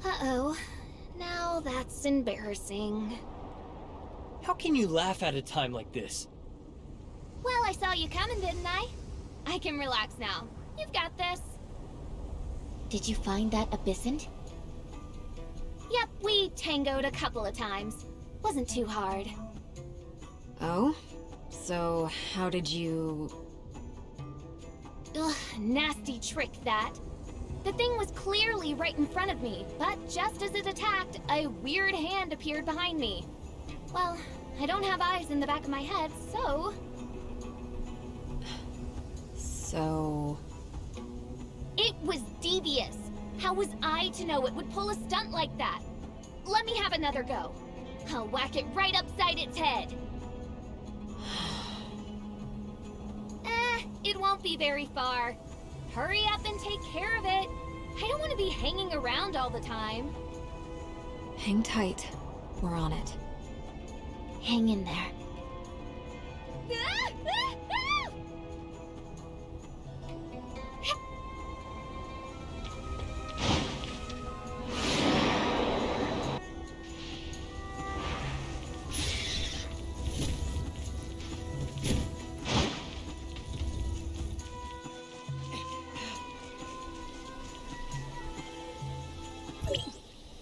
Uh-oh. Now that's embarrassing. How can you laugh at a time like this? Well, I saw you coming, didn't I? I can relax now. You've got this. Did you find that Abyssant? Yep, we tangoed a couple of times. Wasn't too hard. Oh? So, how did you... Ugh, nasty trick that. The thing was clearly right in front of me, but just as it attacked, a weird hand appeared behind me. Well, I don't have eyes in the back of my head, so... So... It was devious. How was I to know it would pull a stunt like that? Let me have another go. I'll whack it right upside its head. It won't be very far. Hurry up and take care of it. I don't want to be hanging around all the time. Hang tight. We're on it. Hang in there.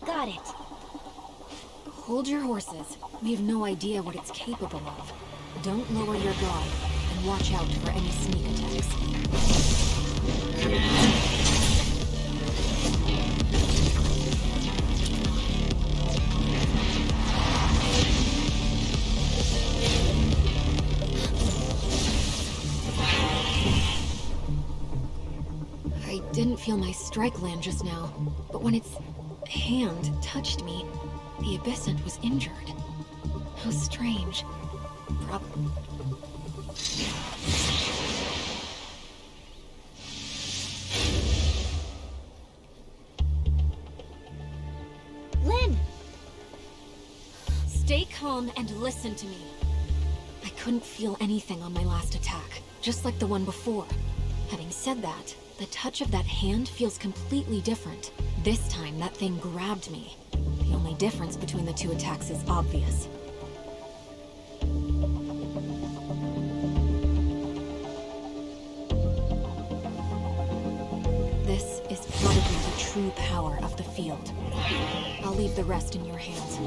Got it. Hold your horses. We have no idea what it's capable of. Don't lower your guard, and watch out for any sneak attacks. I didn't feel my strike land just now, but when its hand touched me, the Abyssant was injured. How strange. Lynn! Stay calm and listen to me. I couldn't feel anything on my last attack, just like the one before. Having said that, the touch of that hand feels completely different. This time, that thing grabbed me. The only difference between the two attacks is obvious. This is probably the true power of the field. I'll leave the rest in your hands.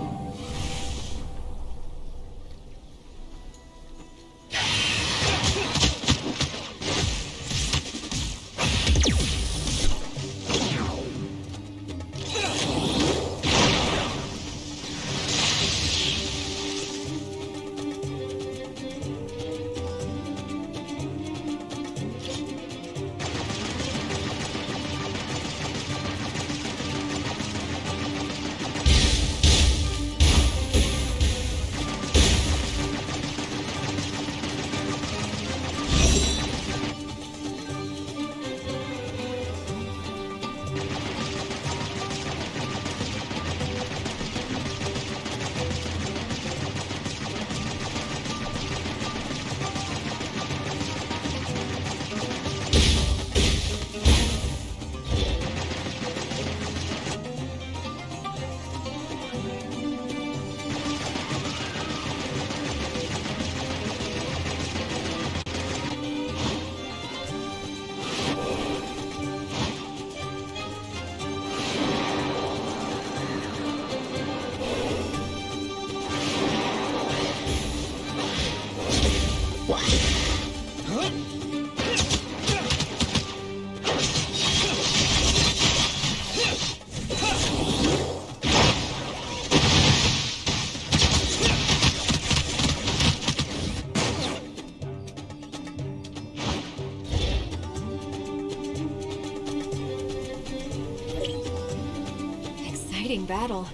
Battle.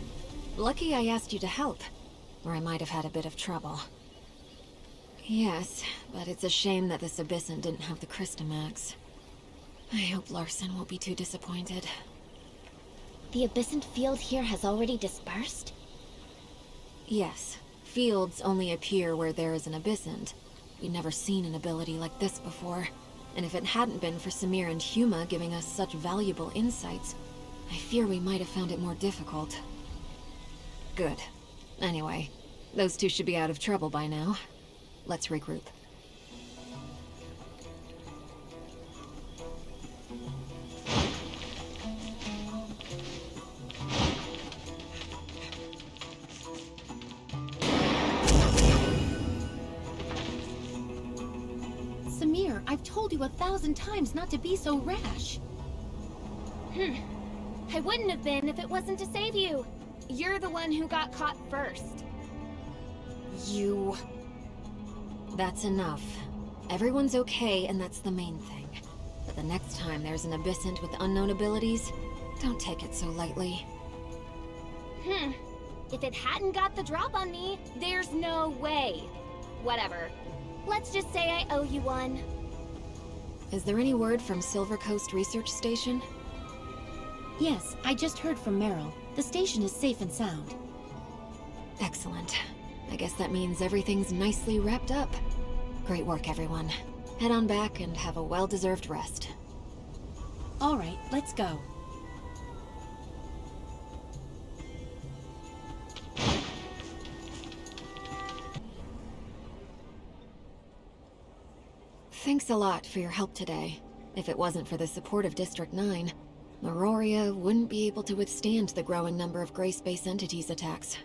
Lucky I asked you to help, or I might have had a bit of trouble. Yes, but it's a shame that this Abyssant didn't have the Crystamax. I hope Larson won't be too disappointed. The Abyssant field here has already dispersed? Yes. Fields only appear where there is an Abyssant. We'd never seen an ability like this before, and if it hadn't been for Samir and Huma giving us such valuable insights, I fear we might have found it more difficult. Good. Anyway, those two should be out of trouble by now. Let's regroup. Samir, I've told you 1,000 times not to be so rash. I wouldn't have been if it wasn't to save you. You're the one who got caught first. You... That's enough. Everyone's okay, and that's the main thing. But the next time there's an Abyssant with unknown abilities, don't take it so lightly. If it hadn't got the drop on me, there's no way. Whatever. Let's just say I owe you one. Is there any word from Silver Coast Research Station? Yes, I just heard from Meryl. The station is safe and sound. Excellent. I guess that means everything's nicely wrapped up. Great work, everyone. Head on back and have a well-deserved rest. All right, let's go. Thanks a lot for your help today. If it wasn't for the support of District 9, Meroria wouldn't be able to withstand the growing number of Gray Space Entities attacks.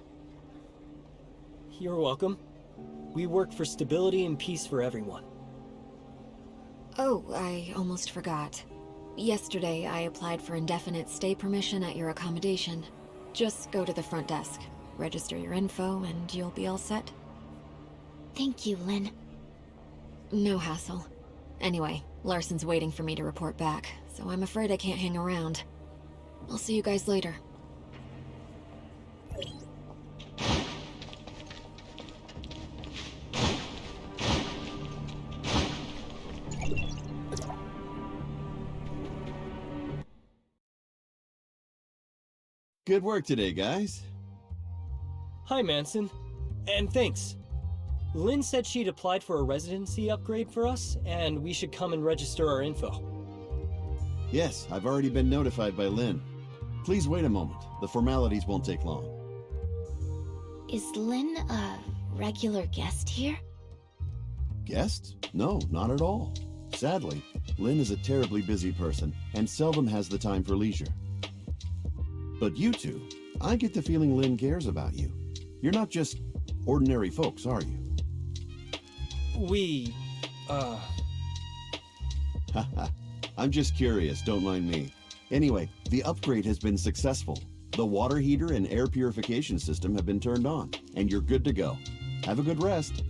You're welcome. We work for stability and peace for everyone. Oh, I almost forgot. Yesterday, I applied for indefinite stay permission at your accommodation. Just go to the front desk, register your info, and you'll be all set. Thank you, Lynn. No hassle. Anyway, Larson's waiting for me to report back, so I'm afraid I can't hang around. I'll see you guys later. Good work today, guys. Hi, Manson. And thanks. Lynn said she'd applied for a residency upgrade for us, and we should come and register our info. Yes, I've already been notified by Lynn. Please wait a moment. The formalities won't take long. Is Lynn a regular guest here? Guest? No, not at all. Sadly, Lynn is a terribly busy person and seldom has the time for leisure. But you two, I get the feeling Lynn cares about you. You're not just ordinary folks, are you? Haha. I'm just curious, don't mind me. Anyway, the upgrade has been successful. The water heater and air purification system have been turned on, and you're good to go. Have a good rest.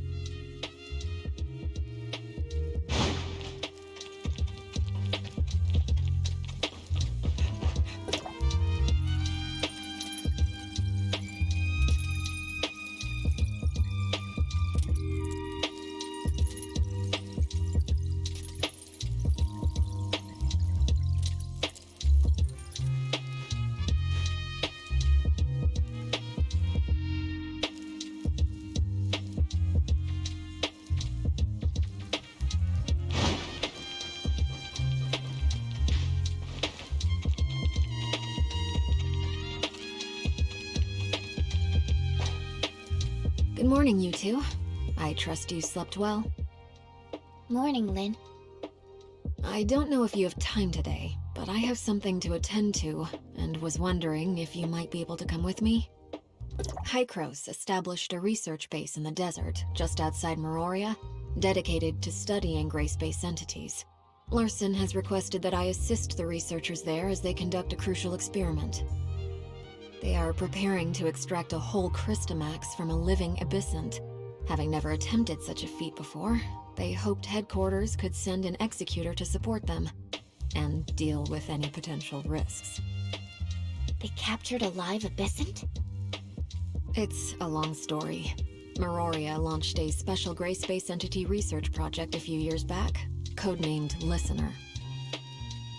Good morning, you two. I trust you slept well. Morning, Lynn. I don't know if you have time today, but I have something to attend to, and was wondering if you might be able to come with me. Hykros established a research base in the desert, just outside Meroria, dedicated to studying gray space entities. Larson has requested that I assist the researchers there as they conduct a crucial experiment. They are preparing to extract a whole Crystamax from a living abyssant. Having never attempted such a feat before, they hoped headquarters could send an executor to support them, and deal with any potential risks. They captured a live abyssant? It's a long story. Meroria launched a special gray space entity research project a few years back, codenamed Listener.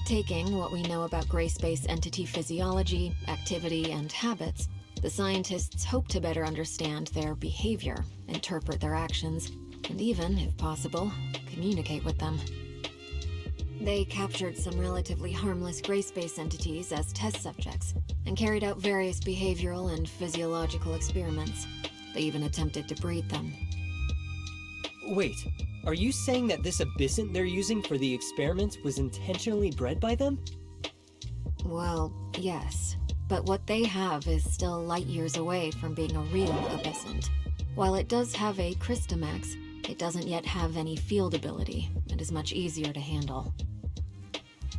Taking what we know about gray space entity physiology, activity, and habits, the scientists hope to better understand their behavior, interpret their actions, and even, if possible, communicate with them. They captured some relatively harmless gray space entities as test subjects, and carried out various behavioral and physiological experiments. They even attempted to breed them. Wait, are you saying that this abyssant they're using for the experiments was intentionally bred by them? Well, yes. But what they have is still light years away from being a real abyssant. While it does have a Crystamax, it doesn't yet have any field ability, and is much easier to handle.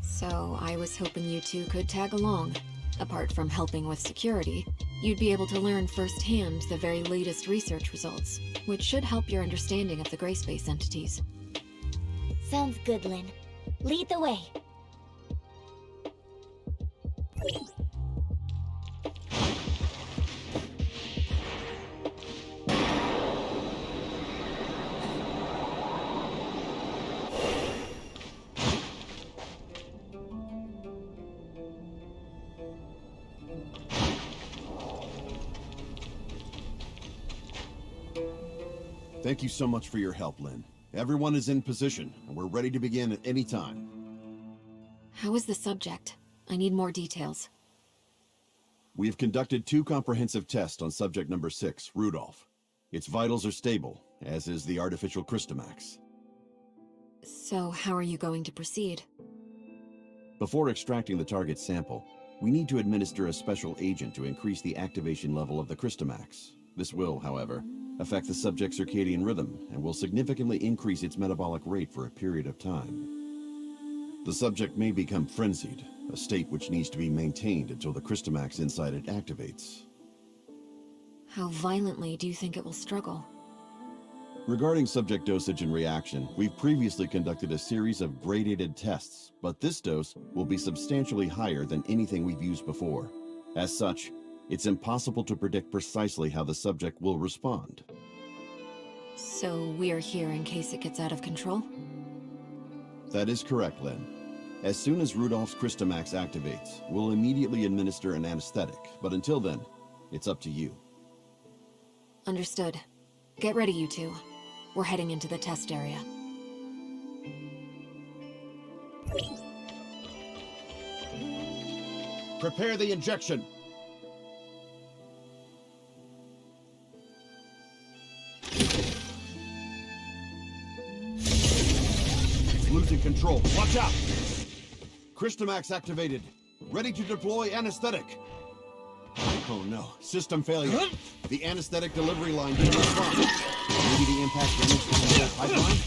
So I was hoping you two could tag along. Apart from helping with security, you'd be able to learn firsthand the very latest research results, which should help your understanding of the gray space entities. Sounds good, Lynn. Lead the way. Thank you so much for your help, Lynn. Everyone is in position, and we're ready to begin at any time. How is the subject? I need more details. We have conducted 2 comprehensive tests on subject number 6, Rudolph. Its vitals are stable, as is the artificial Crystamax. So how are you going to proceed? Before extracting the target sample, we need to administer a special agent to increase the activation level of the Crystamax. This will, however, affect the subject's circadian rhythm and will significantly increase its metabolic rate for a period of time. The subject may become frenzied, a state which needs to be maintained until the Crystamax inside it activates. How violently do you think it will struggle? Regarding subject dosage and reaction, we've previously conducted a series of gradated tests, but this dose will be substantially higher than anything we've used before. As such, it's impossible to predict precisely how the subject will respond. So we're here in case it gets out of control? That is correct, Lynn. As soon as Rudolph's Christomax activates, we'll immediately administer an anesthetic, but until then, it's up to you. Understood. Get ready, you two. We're heading into the test area. Prepare the injection! It's losing control. Watch out! Christomax activated. Ready to deploy anesthetic. Oh no, system failure. The anesthetic delivery line didn't respond. Maybe the impact damaged the control pipeline?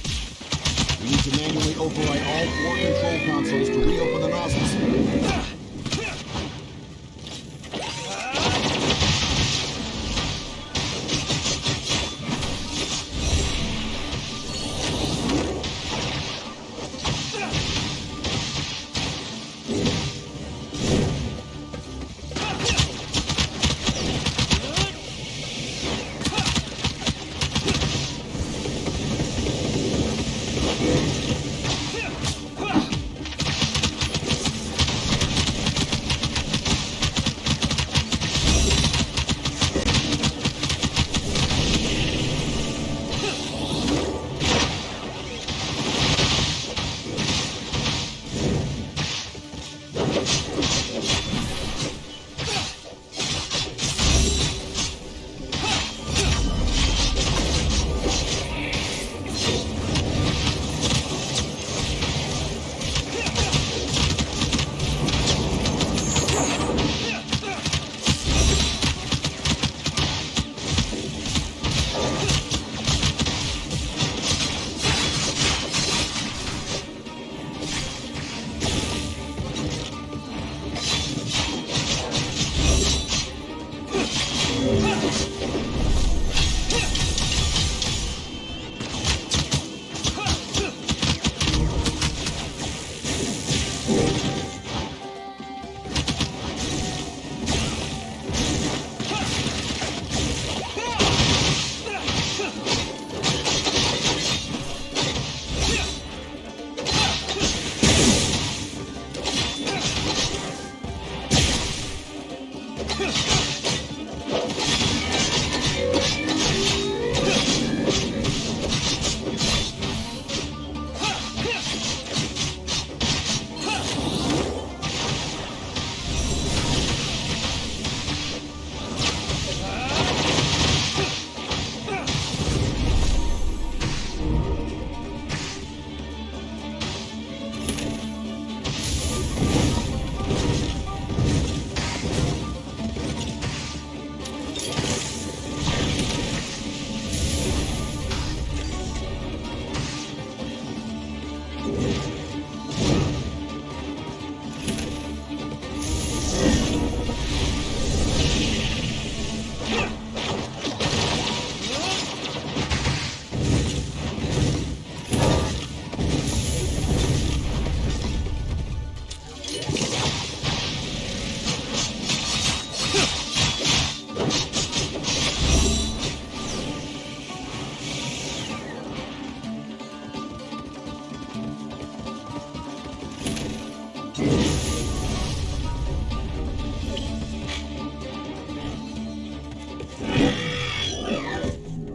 We need to manually override all 4 control consoles to reopen the nozzles.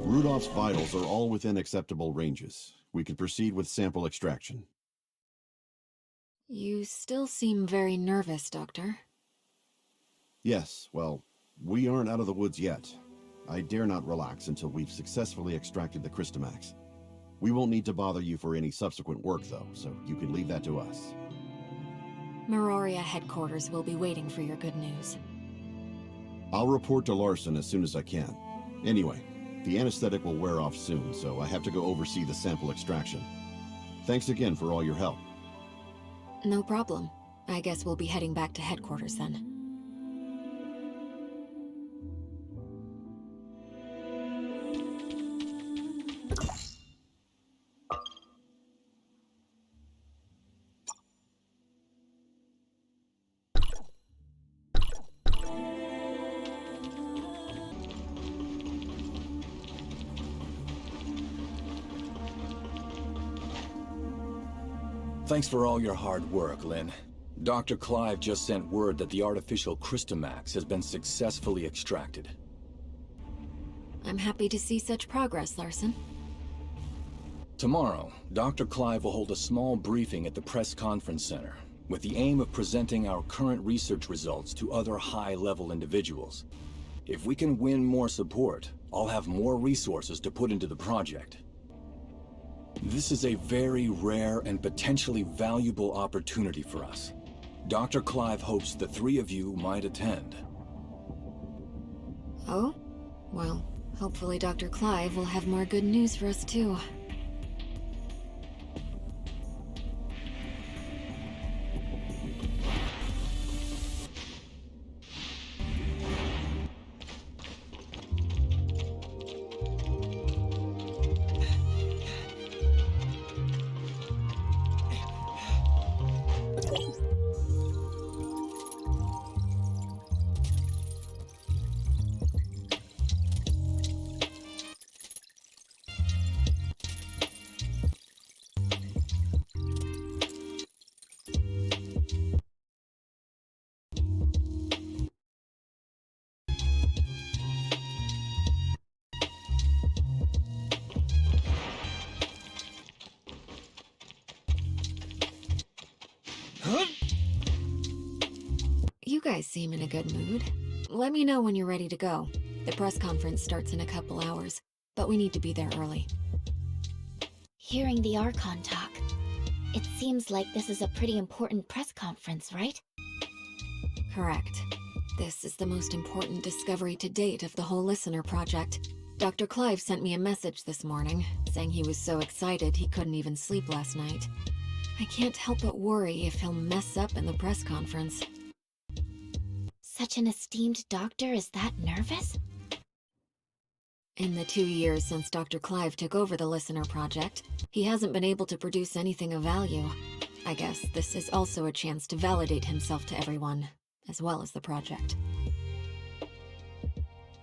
Rudolph's vitals are all within acceptable ranges. We can proceed with sample extraction. You still seem very nervous, Doctor. Yes, well, we aren't out of the woods yet. I dare not relax until we've successfully extracted the Christomax. We won't need to bother you for any subsequent work, though, so you can leave that to us. Meroria headquarters will be waiting for your good news. I'll report to Larson as soon as I can. Anyway, the anesthetic will wear off soon, so I have to go oversee the sample extraction. Thanks again for all your help. No problem. I guess we'll be heading back to headquarters then. Thanks for all your hard work, Lynn. Dr. Clive just sent word that the artificial Crystamax has been successfully extracted. I'm happy to see such progress, Larson. Tomorrow, Dr. Clive will hold a small briefing at the press conference center, with the aim of presenting our current research results to other high-level individuals. If we can win more support, I'll have more resources to put into the project. This is a very rare and potentially valuable opportunity for us. Dr. Clive hopes the three of you might attend. Oh? Well, hopefully Dr. Clive will have more good news for us too. You guys seem in a good mood. Let me know when you're ready to go. The press conference starts in a couple hours, but we need to be there early. Hearing the Archon talk, it seems like this is a pretty important press conference, right? Correct. This is the most important discovery to date of the whole Listener project. Dr. Clive sent me a message this morning, saying he was so excited he couldn't even sleep last night. I can't help but worry if he'll mess up in the press conference. Such an esteemed doctor is that nervous? In the 2 years since Dr. Clive took over the Listener project, he hasn't been able to produce anything of value. I guess this is also a chance to validate himself to everyone, as well as the project.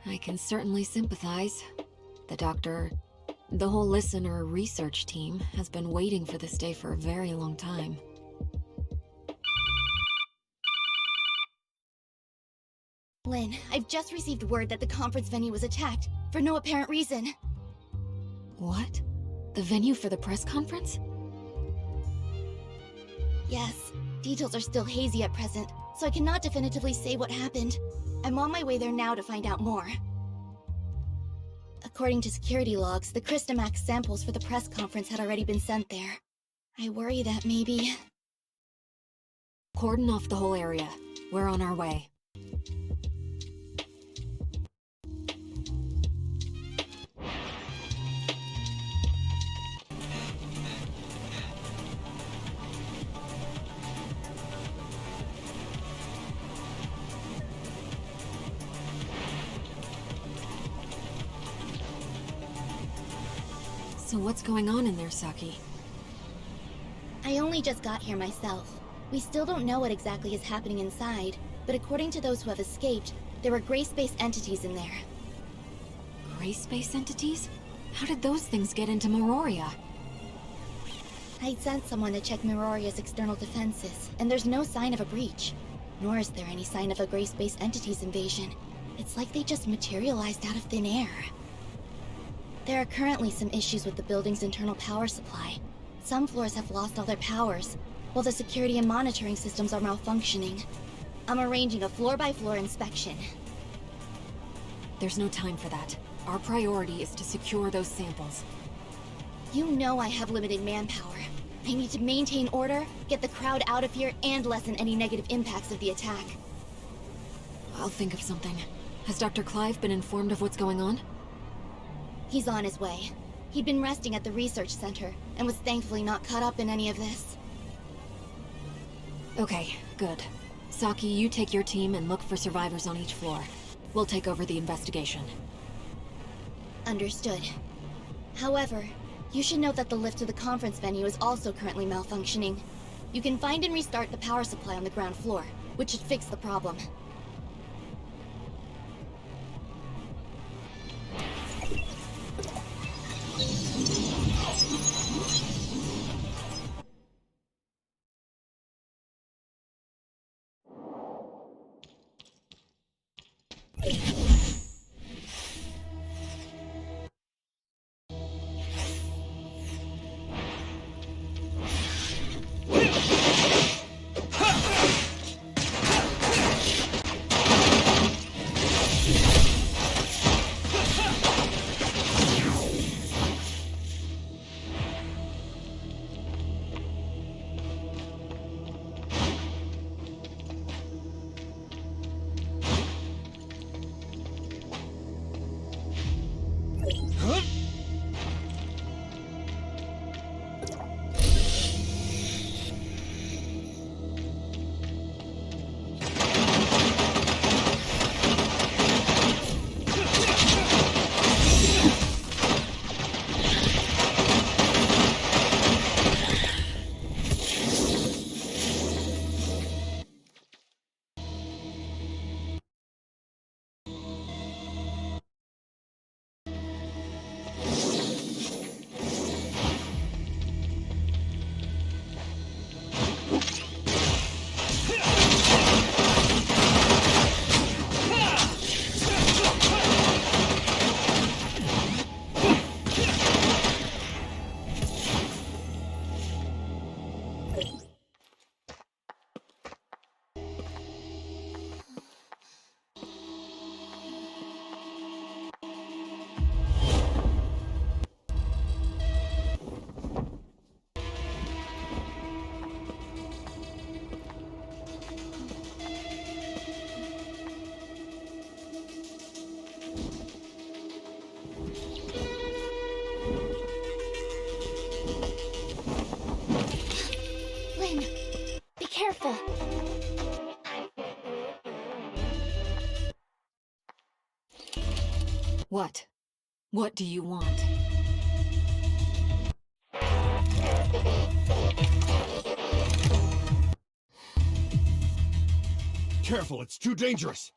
I can certainly sympathize. The whole Listener research team has been waiting for this day for a very long time. Lynn, I've just received word that the conference venue was attacked, for no apparent reason. What? The venue for the press conference? Yes, details are still hazy at present, so I cannot definitively say what happened. I'm on my way there now to find out more. According to security logs, the Crystamax samples for the press conference had already been sent there. I worry that maybe... Cordon off the whole area. We're on our way. So what's going on in there, Saki? I only just got here myself. We still don't know what exactly is happening inside, but according to those who have escaped, there were gray space entities in there. Gray space entities? How did those things get into Mororia? I'd sent someone to check Miroria's external defenses, and there's no sign of a breach. Nor is there any sign of a gray space entity's invasion. It's like they just materialized out of thin air. There are currently some issues with the building's internal power supply. Some floors have lost all their powers, while the security and monitoring systems are malfunctioning. I'm arranging a floor-by-floor inspection. There's no time for that. Our priority is to secure those samples. You know I have limited manpower. I need to maintain order, get the crowd out of here, and lessen any negative impacts of the attack. I'll think of something. Has Dr. Clive been informed of what's going on? He's on his way. He'd been resting at the research center, and was thankfully not caught up in any of this. Okay, good. Saki, you take your team and look for survivors on each floor. We'll take over the investigation. Understood. However, you should note that the lift to the conference venue is also currently malfunctioning. You can find and restart the power supply on the ground floor, which should fix the problem. What? What do you want? Careful, it's too dangerous!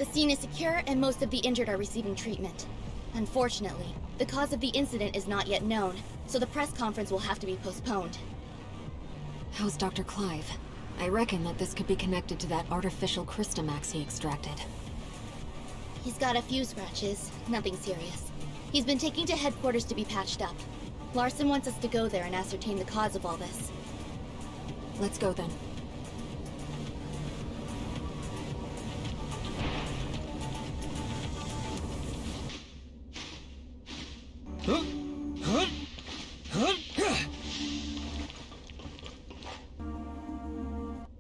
The scene is secure and most of the injured are receiving treatment. Unfortunately, the cause of the incident is not yet known, so the press conference will have to be postponed. How's Dr. Clive? I reckon that this could be connected to that artificial Crystamax he extracted. He's got a few scratches, nothing serious. He's been taken to headquarters to be patched up. Larson wants us to go there and ascertain the cause of all this. Let's go then.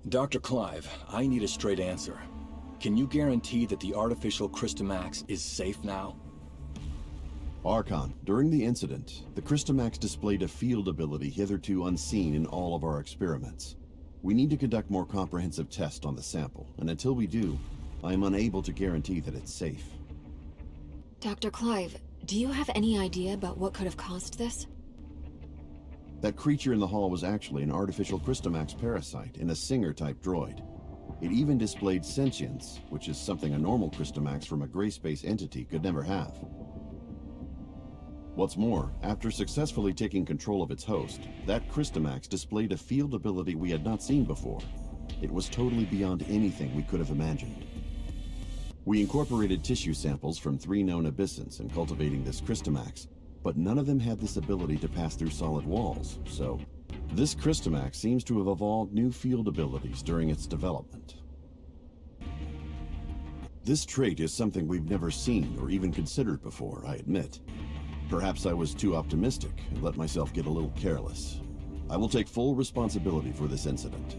Dr. Clive, I need a straight answer. Can you guarantee that the artificial Crystamax is safe now? Archon, during the incident, the Crystamax displayed a field ability hitherto unseen in all of our experiments. We need to conduct more comprehensive tests on the sample, and until we do, I am unable to guarantee that it's safe. Dr. Clive, do you have any idea about what could have caused this? That creature in the hall was actually an artificial Crystamax parasite in a Singer-type droid. It even displayed sentience, which is something a normal Crystamax from a gray space entity could never have. What's more, after successfully taking control of its host, that Crystamax displayed a field ability we had not seen before. It was totally beyond anything we could have imagined. We incorporated tissue samples from 3 known abyssins in cultivating this Crystamax, but none of them had this ability to pass through solid walls, so this Crystamax seems to have evolved new field abilities during its development. This trait is something we've never seen or even considered before, I admit. Perhaps I was too optimistic and let myself get a little careless. I will take full responsibility for this incident.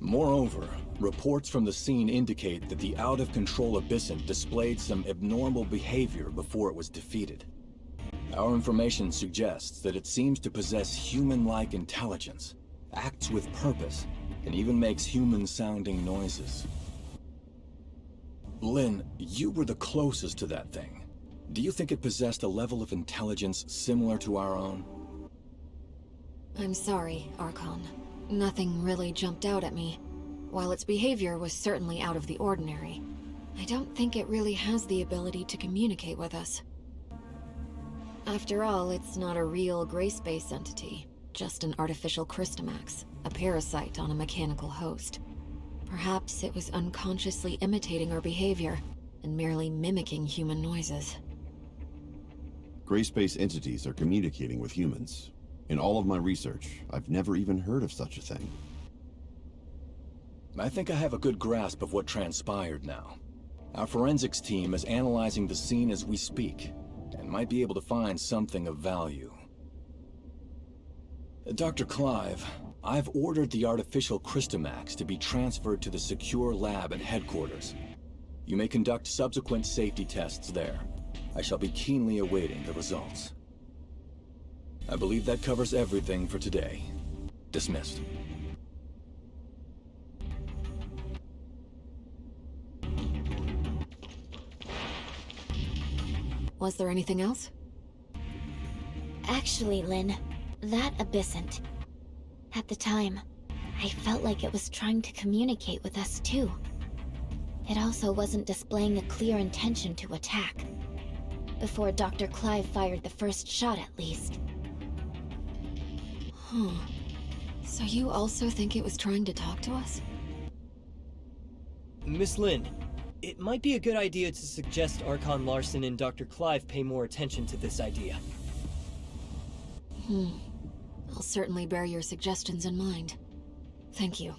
Moreover, reports from the scene indicate that the out-of-control Abyssin displayed some abnormal behavior before it was defeated. Our information suggests that it seems to possess human-like intelligence, acts with purpose, and even makes human-sounding noises. Lynn, you were the closest to that thing. Do you think it possessed a level of intelligence similar to our own? I'm sorry, Archon. Nothing really jumped out at me. While its behavior was certainly out of the ordinary, I don't think it really has the ability to communicate with us. After all, it's not a real gray space entity, just an artificial Crystamax, a parasite on a mechanical host. Perhaps it was unconsciously imitating our behavior and merely mimicking human noises. Gray space entities are communicating with humans. In all of my research, I've never even heard of such a thing. I think I have a good grasp of what transpired now. Our forensics team is analyzing the scene as we speak, and might be able to find something of value. Dr. Clive, I've ordered the artificial Crystamax to be transferred to the secure lab at headquarters. You may conduct subsequent safety tests there. I shall be keenly awaiting the results. I believe that covers everything for today. Dismissed. Was there anything else? Actually, Lynn, that abyssint. At the time, I felt like it was trying to communicate with us too. It also wasn't displaying a clear intention to attack. Before Dr. Clive fired the first shot, at least. Huh. So you also think it was trying to talk to us? Miss Lin, it might be a good idea to suggest Archon Larson and Dr. Clive pay more attention to this idea. I'll certainly bear your suggestions in mind. Thank you.